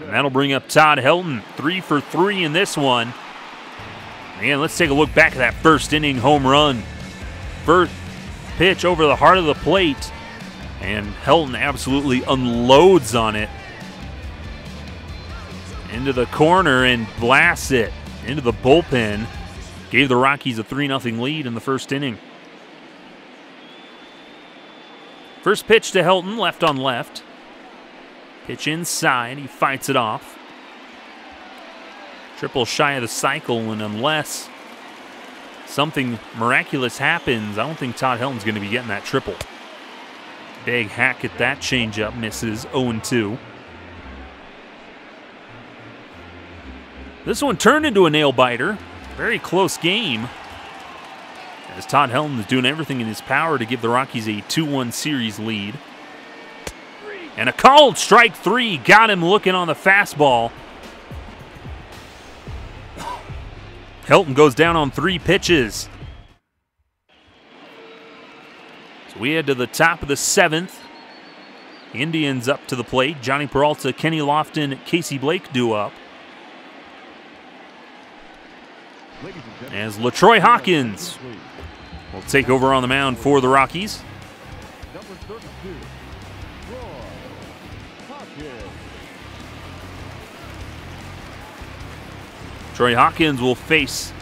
And that'll bring up Todd Helton. 3 for 3 in this one. Again, let's take a look back at that first inning home run. First pitch over the heart of the plate. And Helton absolutely unloads on it. Into the corner and blasts it into the bullpen. Gave the Rockies a 3-0 lead in the first inning. First pitch to Helton, left on left. Pitch inside, he fights it off. Triple shy of the cycle, and unless something miraculous happens, I don't think Todd Helton's going to be getting that triple. Big hack at that changeup, misses 0-2. This one turned into a nail-biter. Very close game. As Todd Helton is doing everything in his power to give the Rockies a 2-1 series lead. And a called strike 3 got him looking on the fastball. Helton goes down on 3 pitches. So we head to the top of the 7th. Indians up to the plate. Johnny Peralta, Kenny Lofton, Casey Blake due up. As LaTroy Hawkins will take over on the mound for the Rockies. Number 32, Troy Hawkins will face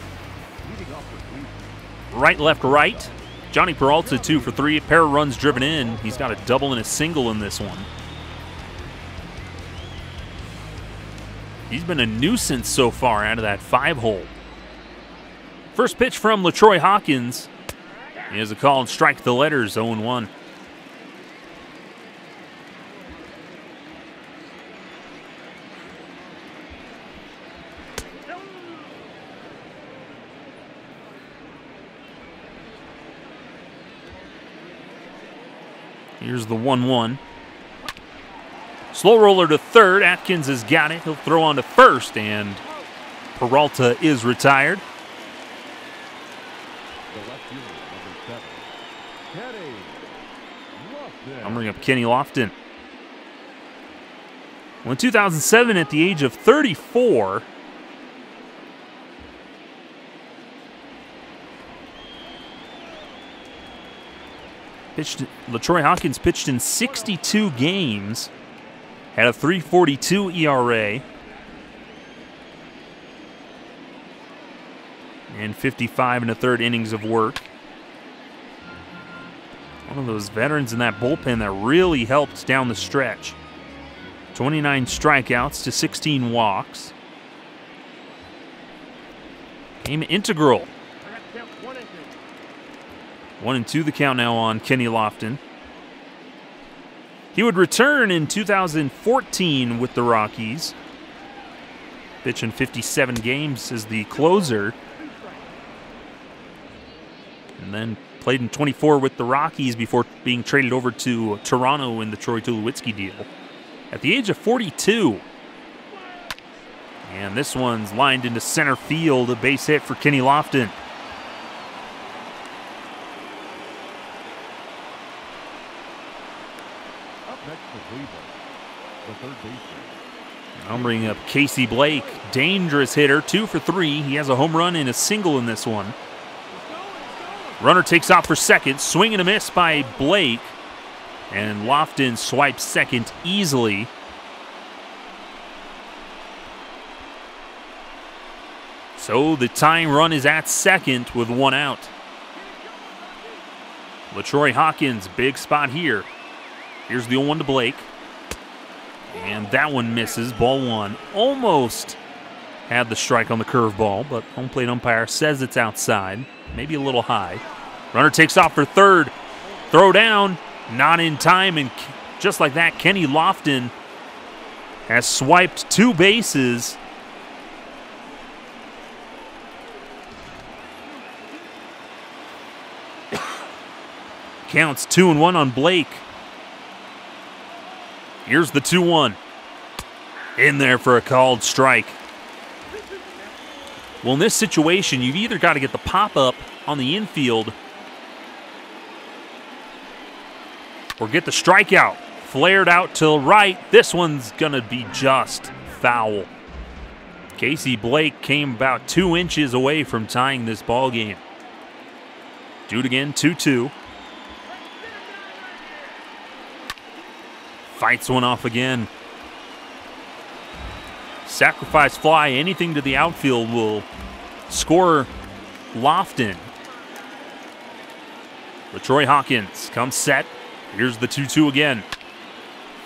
right, left, right. Johnny Peralta 2 for 3. A pair of runs driven in. He's got a double and a single in this one. He's been a nuisance so far out of that 5-hole. First pitch from LaTroy Hawkins. He has a call and strike the letters, 0-1. Here's the 1-1. Slow roller to third. Atkins has got it. He'll throw on to first, and Peralta is retired. I'm bringing up Kenny Lofton. Well, in 2007, at the age of 34, LaTroy Hawkins pitched in 62 games, had a 3.42 ERA, And 55 1/3 innings of work. One of those veterans in that bullpen that really helped down the stretch. 29 strikeouts to 16 walks. Game integral. 1-2 the count now on Kenny Lofton. He would return in 2014 with the Rockies. Pitching 57 games as the closer. And then played in 24 with the Rockies before being traded over to Toronto in the Troy Tulowitzki deal. At the age of 42. And this one's lined into center field, a base hit for Kenny Lofton. Up next for Cleveland, the third baseman. I'll bring up Casey Blake, dangerous hitter, 2 for 3. He has a home run and a single in this one. Runner takes off for second, swing and a miss by Blake. And Lofton swipes second easily. So the tying run is at second with 1 out. LaTroy Hawkins, big spot here. Here's the 0-1 to Blake. And that one misses, ball 1. Almost had the strike on the curveball, but home plate umpire says it's outside. Maybe a little high. Runner takes off for third. Throw down, not in time, and just like that, Kenny Lofton has swiped 2 bases. Counts 2-1 on Blake. Here's the 2-1. In there for a called strike. Well, in this situation, you've either got to get the pop-up on the infield or get the strikeout. Flared out to right. This one's going to be just foul. Casey Blake came about 2 inches away from tying this ball game. Do it again, 2-2. Fights one off again. Sacrifice fly, anything to the outfield will score Lofton. LaTroy Hawkins comes set. Here's the 2-2 again.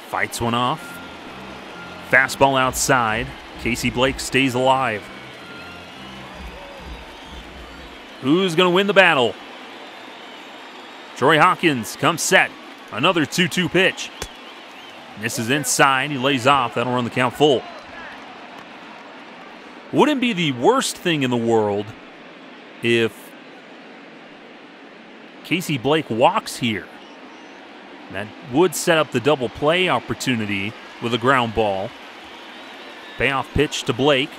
Fights one off. Fastball outside. Casey Blake stays alive. Who's going to win the battle? Troy Hawkins comes set. Another 2-2 pitch. This is inside. He lays off. That'll run the count full. Wouldn't be the worst thing in the world if Casey Blake walks here. That would set up the double play opportunity with a ground ball. Payoff pitch to Blake.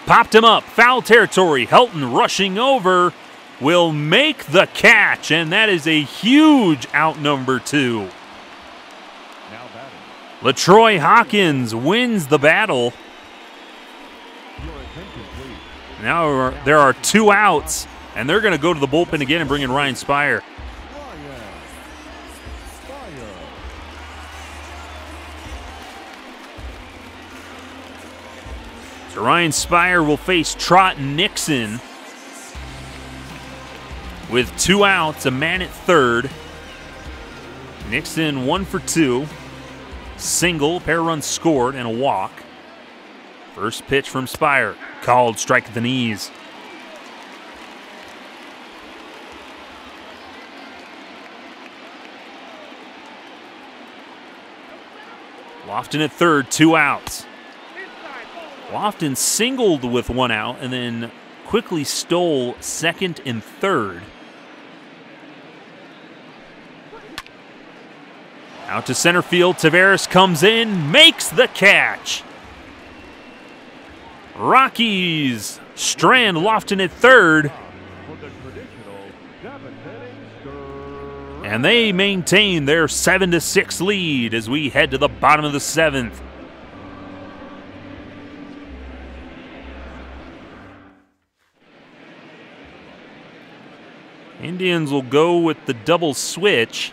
Popped him up. Foul territory. Helton rushing over will make the catch, and that is a huge out number 2. LaTroy Hawkins wins the battle. Now there are 2 outs, and they're going to go to the bullpen again and bring in Ryan Spire. So Ryan Spire will face Trot Nixon with 2 outs, a man at third. Nixon 1 for 2. Single, pair runs scored, and a walk. First pitch from Spire. Called, strike at the knees. Lofton at third, 2 outs. Lofton singled with 1 out and then quickly stole second and third. Out to center field, Taveras comes in, makes the catch. Rockies strand Lofton at third. And they maintain their 7-6 lead as we head to the bottom of the 7th. Indians will go with the double switch.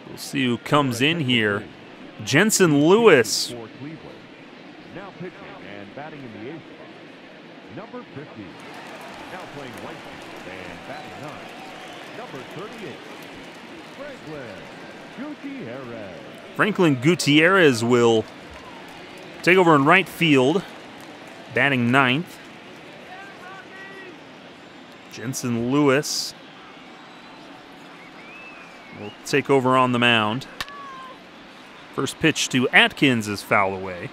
We'll see who comes in here. Jensen Lewis. Now pitching and Batting in the 8th spot, number 50. Now playing right field and batting 9, number 38, Franklin Gutierrez. Franklin Gutierrez will take over in right field, batting 9th. Jensen Lewis will take over on the mound. First pitch to Atkins is fouled away.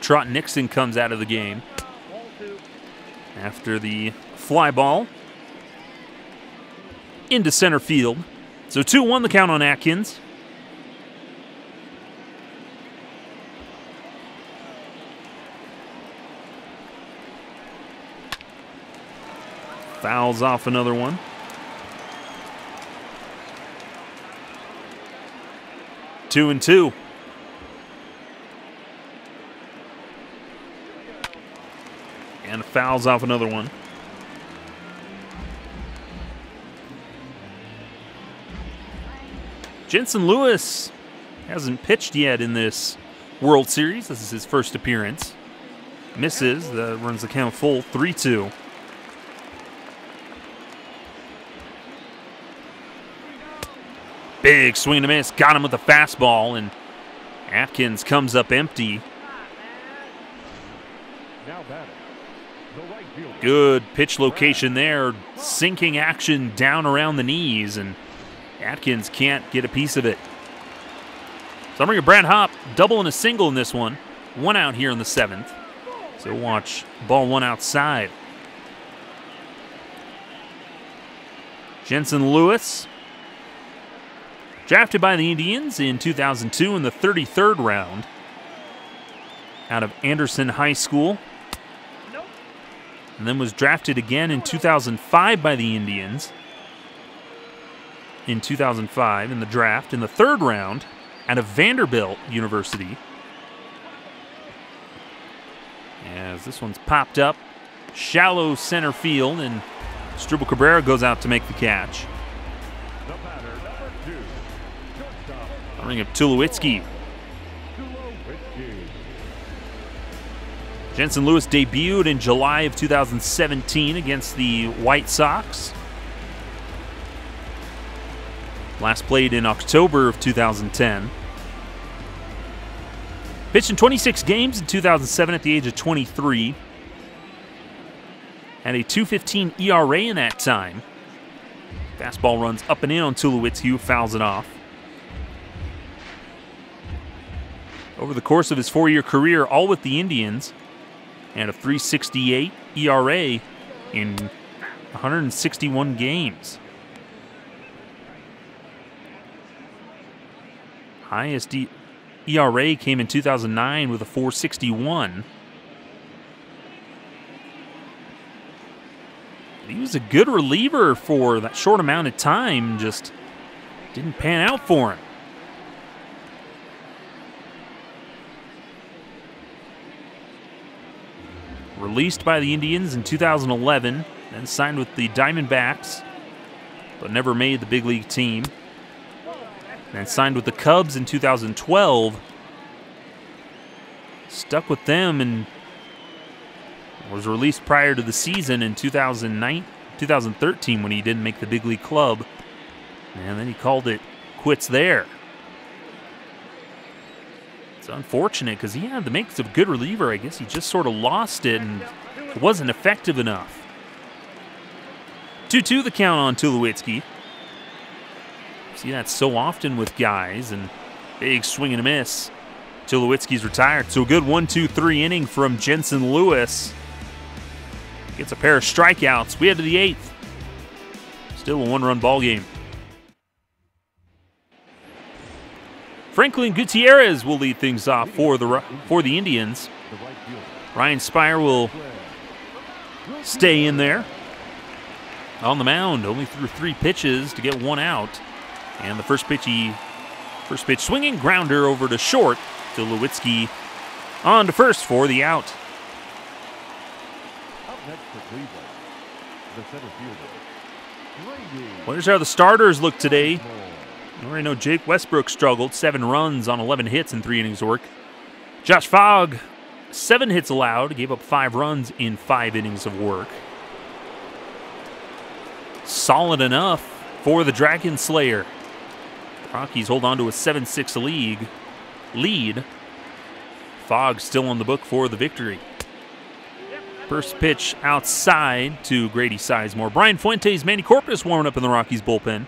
Trot Nixon comes out of the game after the fly ball into center field. So 2-1 the count on Atkins. Fouls off another one. Two and two. And fouls off another one. Jensen Lewis hasn't pitched yet in this World Series. This is his first appearance. Misses. That runs the count full. 3-2. Big swing and a miss. Got him with the fastball, and Atkins comes up empty. Now batting, the right fielder. Good pitch location there. Sinking action down around the knees, and Atkins can't get a piece of it. So I'm bringing Brad Hopp, double and a single in this one. One out here in the 7th. So watch ball one outside. Jensen Lewis, drafted by the Indians in 2002 in the 33rd round out of Anderson High School. And then was drafted again in 2005 by the Indians. In 2005 in the draft in the 3rd round out of Vanderbilt University. As this one's popped up, shallow center field, and Struble Cabrera goes out to make the catch. The batter, number 2, shortstop, I'll bring up Tulowitzki. Tulowitzki. Jensen Lewis debuted in July of 2017 against the White Sox. Last played in October of 2010. Pitched in 26 games in 2007 at the age of 23. Had a 2.15 ERA in that time. Fastball runs up and in on Tulowitzki, who fouls it off. Over the course of his 4-year career, all with the Indians, and a 3.68 ERA in 161 games. Highest ERA came in 2009 with a 4.61. He was a good reliever for that short amount of time, just didn't pan out for him. Released by the Indians in 2011, then signed with the Diamondbacks, but never made the big league team. Then signed with the Cubs in 2012. Stuck with them and was released prior to the season in 2013 when he didn't make the big league club. And then he called it quits there. It's unfortunate because he had the makings of a good reliever. I guess he just sort of lost it and it wasn't effective enough. 2-2 the count on Tulowitzki. See that so often with guys, and big swing and a miss. Tulowitzki's retired. So a good 1-2-3 inning from Jensen Lewis. Gets a pair of strikeouts. We head to the 8th. Still a one-run ball game. Franklin Gutierrez will lead things off for the Indians. Ryan Spire will stay in there. On the mound, only threw 3 pitches to get 1 out. And the first pitch swinging grounder over to short to Lewitsky on to first for the out. Up next for Cleveland, the center fielder. Well, here's how the starters look today. You already know Jake Westbrook struggled, 7 runs on 11 hits in 3 innings of work. Josh Fogg, 7 hits allowed, gave up 5 runs in 5 innings of work. Solid enough for the Dragon Slayer. The Rockies hold on to a 7-6 lead. Fogg still on the book for the victory. First pitch outside to Grady Sizemore. Brian Fuentes, Manny Corpus warming up in the Rockies bullpen.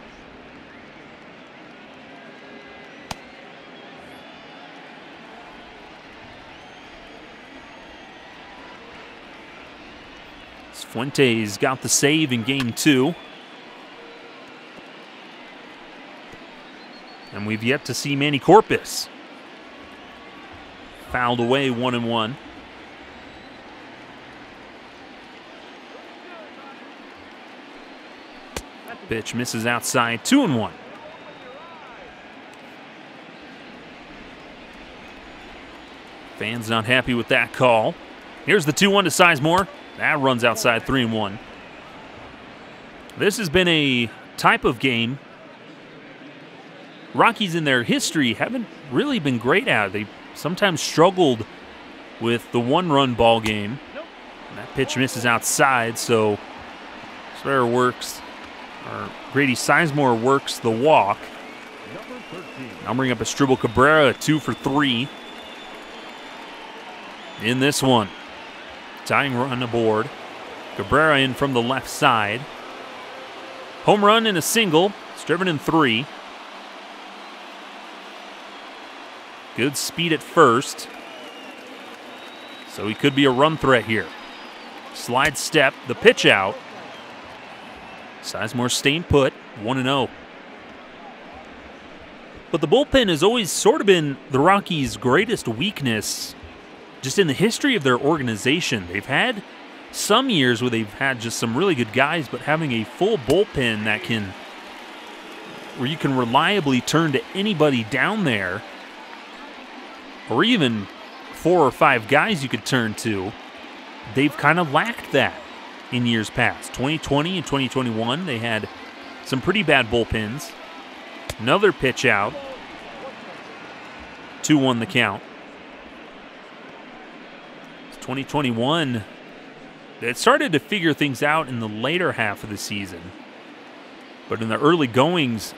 Fuentes got the save in game 2. And we've yet to see Manny Corpus. Fouled away 1-1. Pitch misses outside 2-1. Fans not happy with that call. Here's the 2-1 to Sizemore. That runs outside 3-1. This has been a type of game Rockies in their history haven't really been great at. They sometimes struggled with the 1-run ball game. And that pitch misses outside, so Slayer works, or Grady Sizemore works the walk. Now bring up Asdrubal Cabrera, 2 for 3 in this one. Tying run aboard. Cabrera in from the left side. Home run and a single. It's driven in 3. Good speed at first. So he could be a run threat here. Slide step, the pitch out. Sizemore staying put, 1-0. But the bullpen has always sort of been the Rockies' greatest weakness just in the history of their organization. They've had some years where they've had just some really good guys, but having a full bullpen where you can reliably turn to anybody down there, or even 4 or 5 guys you could turn to, they've kind of lacked that in years past. 2020 and 2021, they had some pretty bad bullpens. Another pitch out. 2-1 the count. 2021, it started to figure things out in the later half of the season. But in the early goings,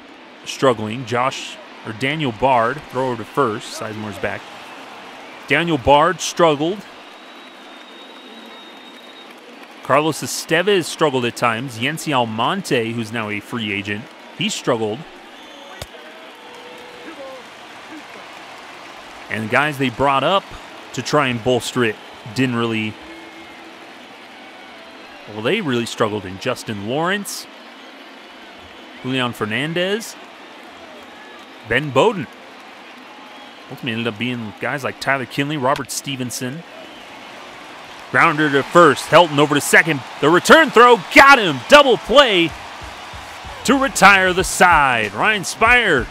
struggling. Daniel Bard, throw over to first. Sizemore's back. Daniel Bard struggled. Carlos Estevez struggled at times. Yency Almonte, who's now a free agent, he struggled. And the guys they brought up to try and bolster it didn't really... Well, they really struggled in Justin Lawrence, Julian Fernandez, Ben Bowden. Ultimately ended up being guys like Tyler Kinley, Robert Stevenson. Grounder to first, Helton over to second. The return throw got him. Double play to retire the side. Ryan Spire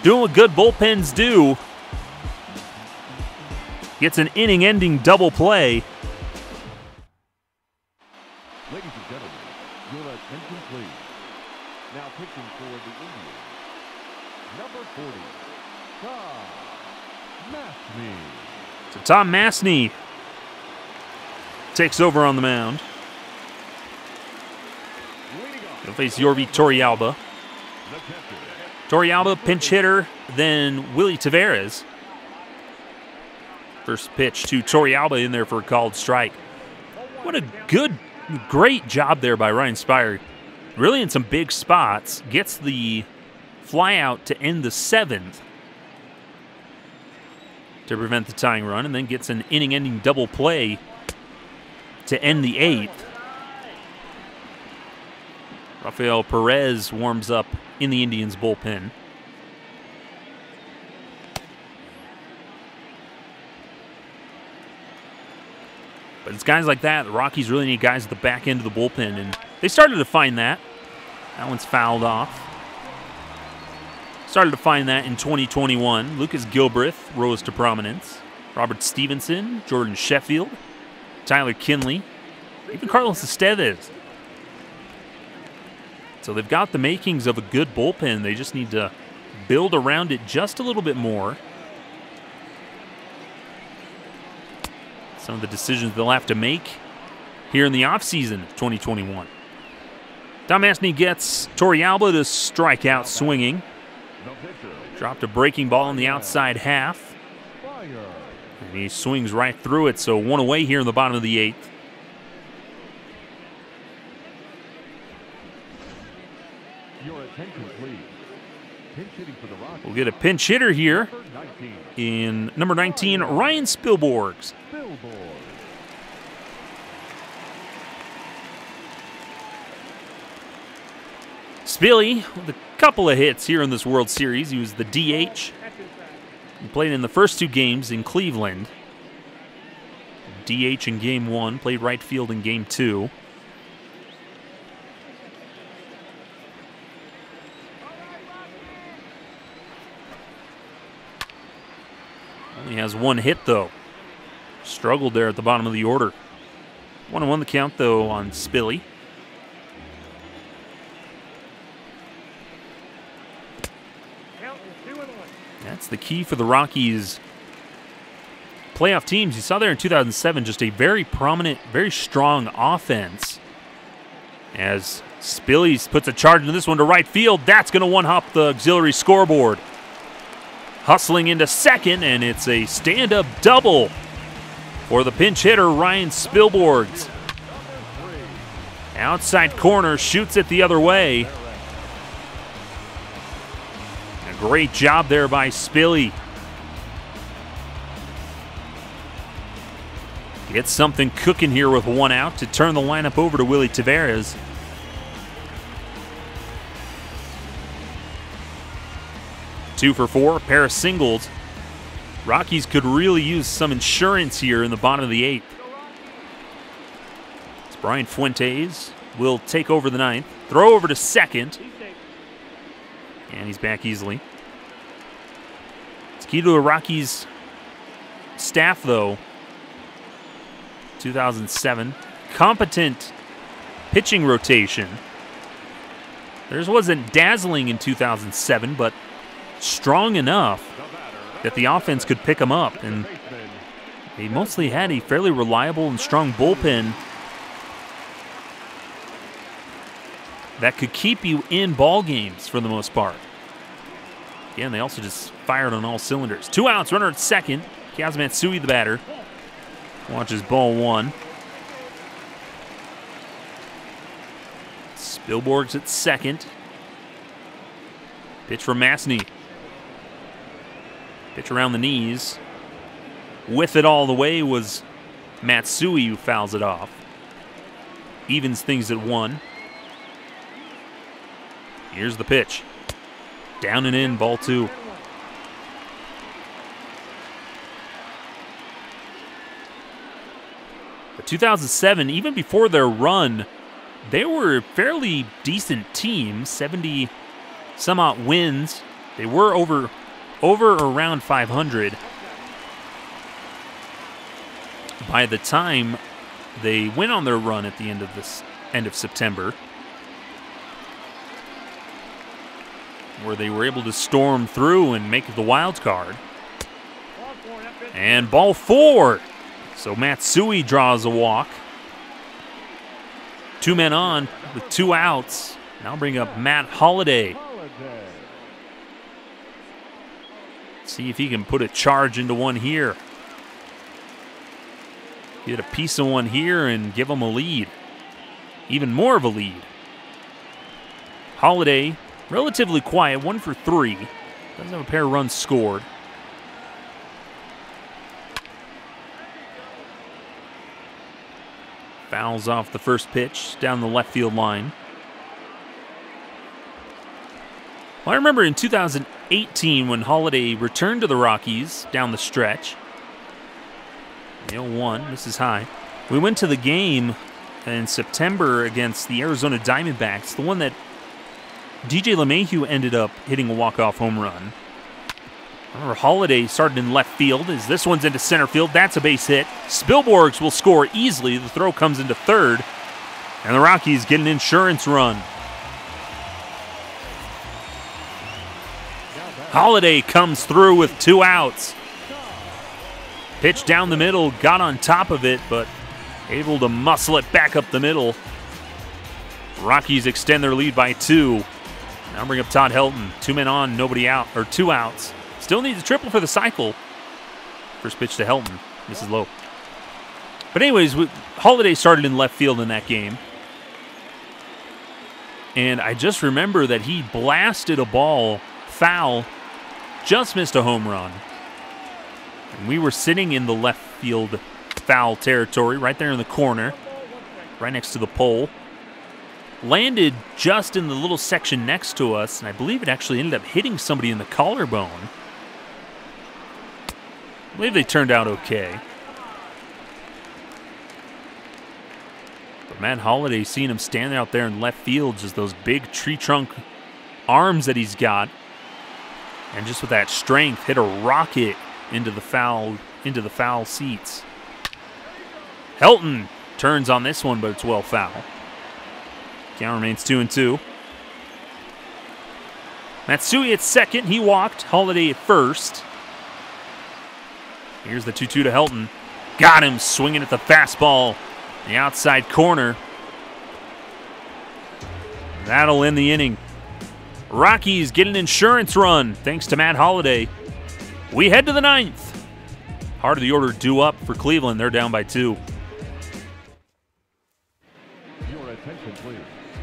doing what good bullpens do. Gets an inning-ending double play. Ladies and gentlemen, your attention please. Now pitching for the Indians, number 40, Tom Masney. So Tom Masney takes over on the mound. He'll face Yorvi Torrealba. Torrealba, pinch hitter, then Willie Taveras. First pitch to Torrealba in there for a called strike. What a great job there by Ryan Spire. Really in some big spots. Gets the fly out to end the 7th to prevent the tying run, and then gets an inning-ending double play to end the 8th. Rafael Perez warms up in the Indians' bullpen. But it's guys like that. The Rockies really need guys at the back end of the bullpen, and they started to find that. That one's fouled off. Started to find that in 2021. Lucas Gilbreth rose to prominence. Robert Stevenson, Jordan Sheffield, Tyler Kinley, even Carlos Estevez. So they've got the makings of a good bullpen. They just need to build around it just a little bit more. Some of the decisions they'll have to make here in the offseason of 2021. Tom Asney gets Torrealba to strike out swinging. Dropped a breaking ball in the outside half. And he swings right through it, so one away here in the bottom of the 8th. Your attention, please. Pinch hitting for the Rockies. We'll get a pinch hitter here in number 19, Ryan Spilborghs. Spilly with a couple of hits here in this World Series. He was the DH. He played in the first 2 games in Cleveland. DH in Game 1, played right field in Game 2. Only has 1 hit, though. Struggled there at the bottom of the order. 1-1 the count, though, on Spilly. That's the key for the Rockies playoff teams. You saw there in 2007 just a very prominent, very strong offense. As Spilly puts a charge into this one to right field, that's going to one-hop the auxiliary scoreboard. Hustling into second, and it's a stand-up double for the pinch hitter, Ryan Spilborghs. Outside corner, shoots it the other way. A great job there by Spilly. Gets something cooking here with 1 out to turn the lineup over to Willy Taveras. Two for 4, a pair of singles. Rockies could really use some insurance here in the bottom of the 8th. As Brian Fuentes will take over the 9th. Throw over to second. And he's back easily. It's key to the Rockies staff, though. 2007. Competent pitching rotation. Theirs wasn't dazzling in 2007, but strong enough that the offense could pick them up. And they mostly had a fairly reliable and strong bullpen that could keep you in ball games for the most part. Again, they also just fired on all cylinders. 2 outs, runner at second. Kaz Matsui, the batter, watches ball 1. Spilborghs at second. Pitch from Masney. Pitch around the knees. With it all the way was Matsui, who fouls it off. Evens things at 1. Here's the pitch. Down and in, ball 2. But 2007, even before their run, they were a fairly decent team. 70-some-odd wins. They were over or around 500 by the time they went on their run at the end of September, where they were able to storm through and make the wild card. And ball 4. So Matsui draws a walk. 2 men on with 2 outs. Now bring up Matt Holliday. See if he can put a charge into one here. Get a piece of one here and give them a lead. Even more of a lead. Holliday, relatively quiet, 1 for 3. Doesn't have a pair of runs scored. Fouls off the first pitch down the left field line. Well, I remember in 2018 when Holliday returned to the Rockies down the stretch. 0-1, this is high. We went to the game in September against the Arizona Diamondbacks, the one that DJ LeMahieu ended up hitting a walk-off home run. However, Holiday started in left field as this one's into center field. That's a base hit. Spilborghs will score easily. The throw comes into third, and the Rockies get an insurance run. Holiday comes through with 2 outs. Pitch down the middle, got on top of it, but able to muscle it back up the middle. Rockies extend their lead by 2. Now bring up Todd Helton. 2 men on, nobody out, or 2 outs. Still needs a triple for the cycle. First pitch to Helton, misses low. But anyways, Holiday started in left field in that game. And I just remember that he blasted a ball foul, just missed a home run. And we were sitting in the left field foul territory, right there in the corner, right next to the pole. Landed just in the little section next to us, and I believe it actually ended up hitting somebody in the collarbone. I believe they turned out okay. But Matt Holiday, seeing him standing out there in left field, just those big tree trunk arms that he's got, and just with that strength, hit a rocket into the foul seats. Helton turns on this one, but it's well foul. Count remains 2-2. Matsui at second. He walked. Holiday at first. Here's the 2-2 to Helton. Got him swinging at the fastball. The outside corner. That'll end the inning. Rockies get an insurance run thanks to Matt Holiday. We head to the 9th. Heart of the order due up for Cleveland. They're down by 2. Your attention, please.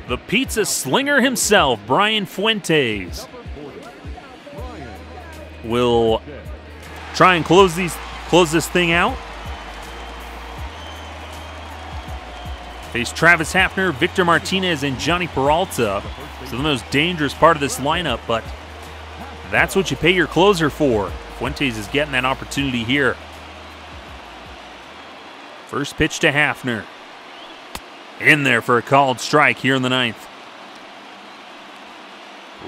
The pizza slinger himself, Brian Fuentes, will try and close this thing out. Face Travis Hafner, Victor Martinez, and Johnny Peralta. So the most dangerous part of this lineup, but that's what you pay your closer for. Fuentes is getting that opportunity here. First pitch to Hafner. In there for a called strike here in the 9th.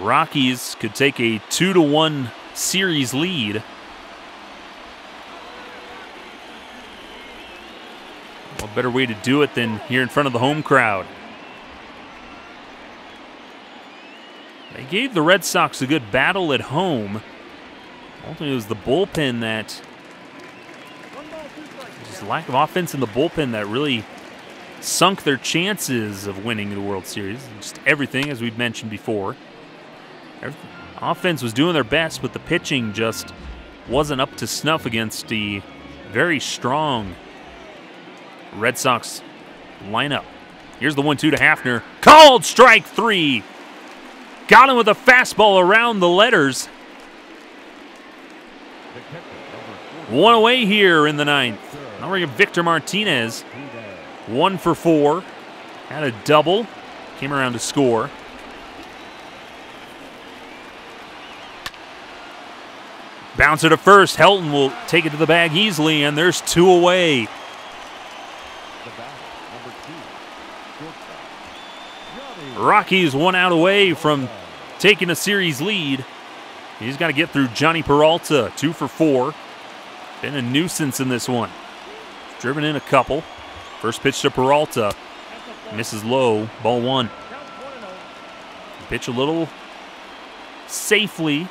Rockies could take a 2-1 series lead. What better way to do it than here in front of the home crowd? They gave the Red Sox a good battle at home. Ultimately, it was the bullpen that, just lack of offense in the bullpen that really sunk their chances of winning the World Series. Just everything, as we've mentioned before. Offense was doing their best, but the pitching just wasn't up to snuff against the very strong Red Sox lineup. Here's the 1-2 to Hafner. Called strike 3. Got him with a fastball around the letters. One away here in the 9th. Now we're going to Victor Martinez. 1 for 4. Had a double. Came around to score. Bounce it to first. Helton will take it to the bag easily, and there's 2 away. Rockies 1 out away from taking a series lead. He's got to get through Johnny Peralta. 2 for 4. Been a nuisance in this one. Driven in a couple. First pitch to Peralta. Misses low. Ball 1. Pitch a little safely. A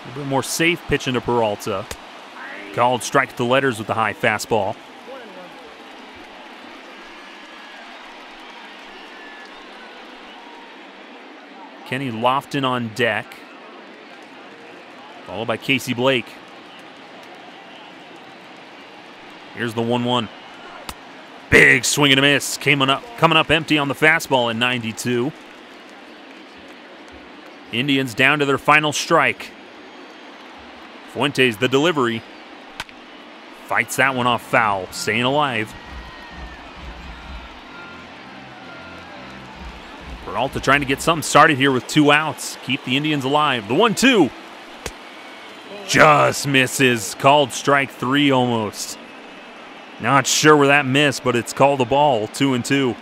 little bit more safe pitching to Peralta. Called strike to letters with the high fastball. Kenny Lofton on deck. Followed by Casey Blake. Here's the 1-1. Big swing and a miss. Coming up empty on the fastball at 92. Indians down to their final strike. Fuentes, the delivery. Fights that one off foul. Staying alive. Peralta trying to get something started here with 2 outs. Keep the Indians alive. The 1-2. Just misses. Called strike 3 almost. Not sure where that missed, but it's called a ball. 2-2.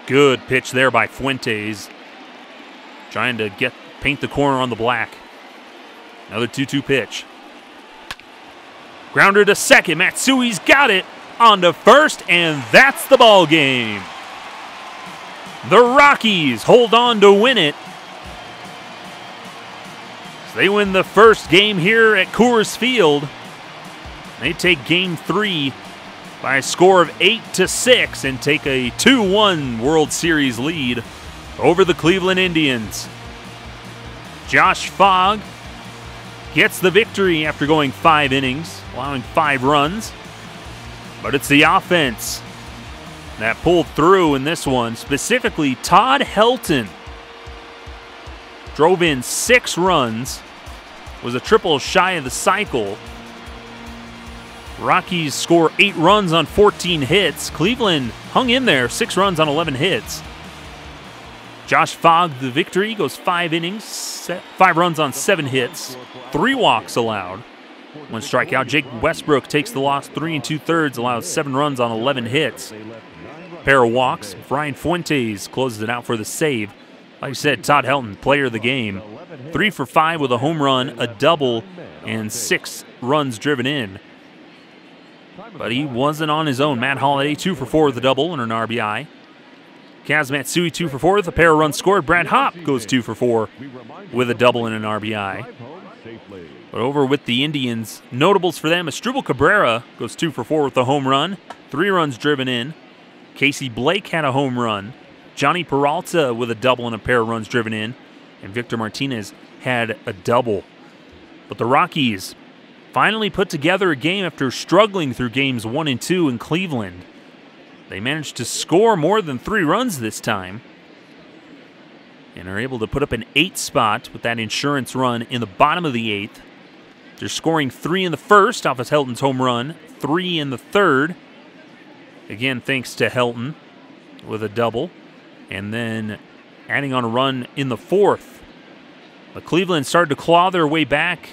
Good pitch there by Fuentes. Trying to paint the corner on the black. Another 2-2 pitch. Grounder to second. Matsui's got it on to first, and that's the ball game. The Rockies hold on to win it. So they win the first game here at Coors Field. They take Game 3 by a score of 8-6 and take a 2-1 World Series lead over the Cleveland Indians. Josh Fogg gets the victory after going 5 innings, allowing 5 runs. But it's the offense that pulled through in this one. Specifically, Todd Helton drove in 6 runs, was a triple shy of the cycle. Rockies score 8 runs on 14 hits. Cleveland hung in there, 6 runs on 11 hits. Josh Fogg, the victory, goes 5 innings, 5 runs on 7 hits, 3 walks allowed, 1 strikeout. Jake Westbrook takes the loss, 3 2/3, allows 7 runs on 11 hits, pair of walks. Brian Fuentes closes it out for the save. Like I said, Todd Helton, player of the game, 3 for 5 with a home run, a double, and 6 runs driven in. But he wasn't on his own. Matt Holliday, 2 for 4 with a double and an RBI. Kaz Matsui, 2 for 4 with a pair of runs scored. Brad Hopp goes 2 for 4 with a double and an RBI. But over with the Indians, notables for them, Asdrubal Cabrera goes 2 for 4 with a home run, 3 runs driven in. Casey Blake had a home run. Johnny Peralta with a double and a pair of runs driven in. And Victor Martinez had a double. But the Rockies finally put together a game after struggling through games 1 and 2 in Cleveland. They managed to score more than 3 runs this time and are able to put up an 8 spot with that insurance run in the bottom of the 8th. They're scoring 3 in the first off of Helton's home run, 3 in the third. Again, thanks to Helton with a double. And then adding on a run in the 4th. But Cleveland started to claw their way back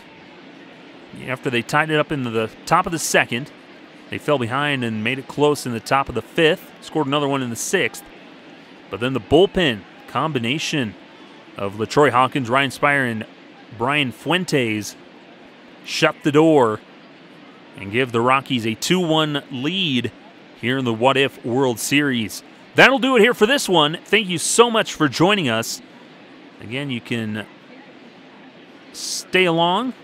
after they tied it up into the top of the 2nd. They fell behind and made it close in the top of the 5th. Scored another one in the 6th. But then the bullpen combination of LaTroy Hawkins, Ryan Spire, and Brian Fuentes shut the door and give the Rockies a 2-1 lead here in the What If World Series. That'll do it here for this one. Thank you so much for joining us. Again, you can stay along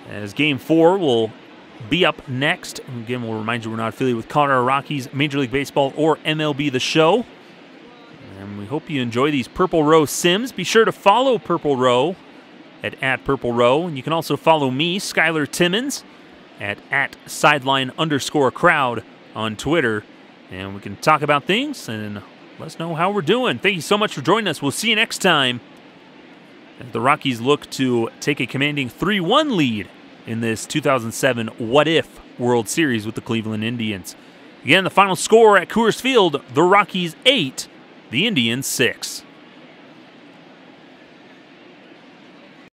as Game 4 will be up next. Again, we'll remind you we're not affiliated with Colorado Rockies, Major League Baseball, or MLB The Show. And we hope you enjoy these Purple Row Sims. Be sure to follow Purple Row at Purple Row. And you can also follow me, Skylar Timmons, at @sideline_crowd on Twitter. And we can talk about things and let us know how we're doing. Thank you so much for joining us. We'll see you next time as the Rockies look to take a commanding 3-1 lead in this 2007 What If World Series with the Cleveland Indians. Again, the final score at Coors Field, the Rockies 8, the Indians 6.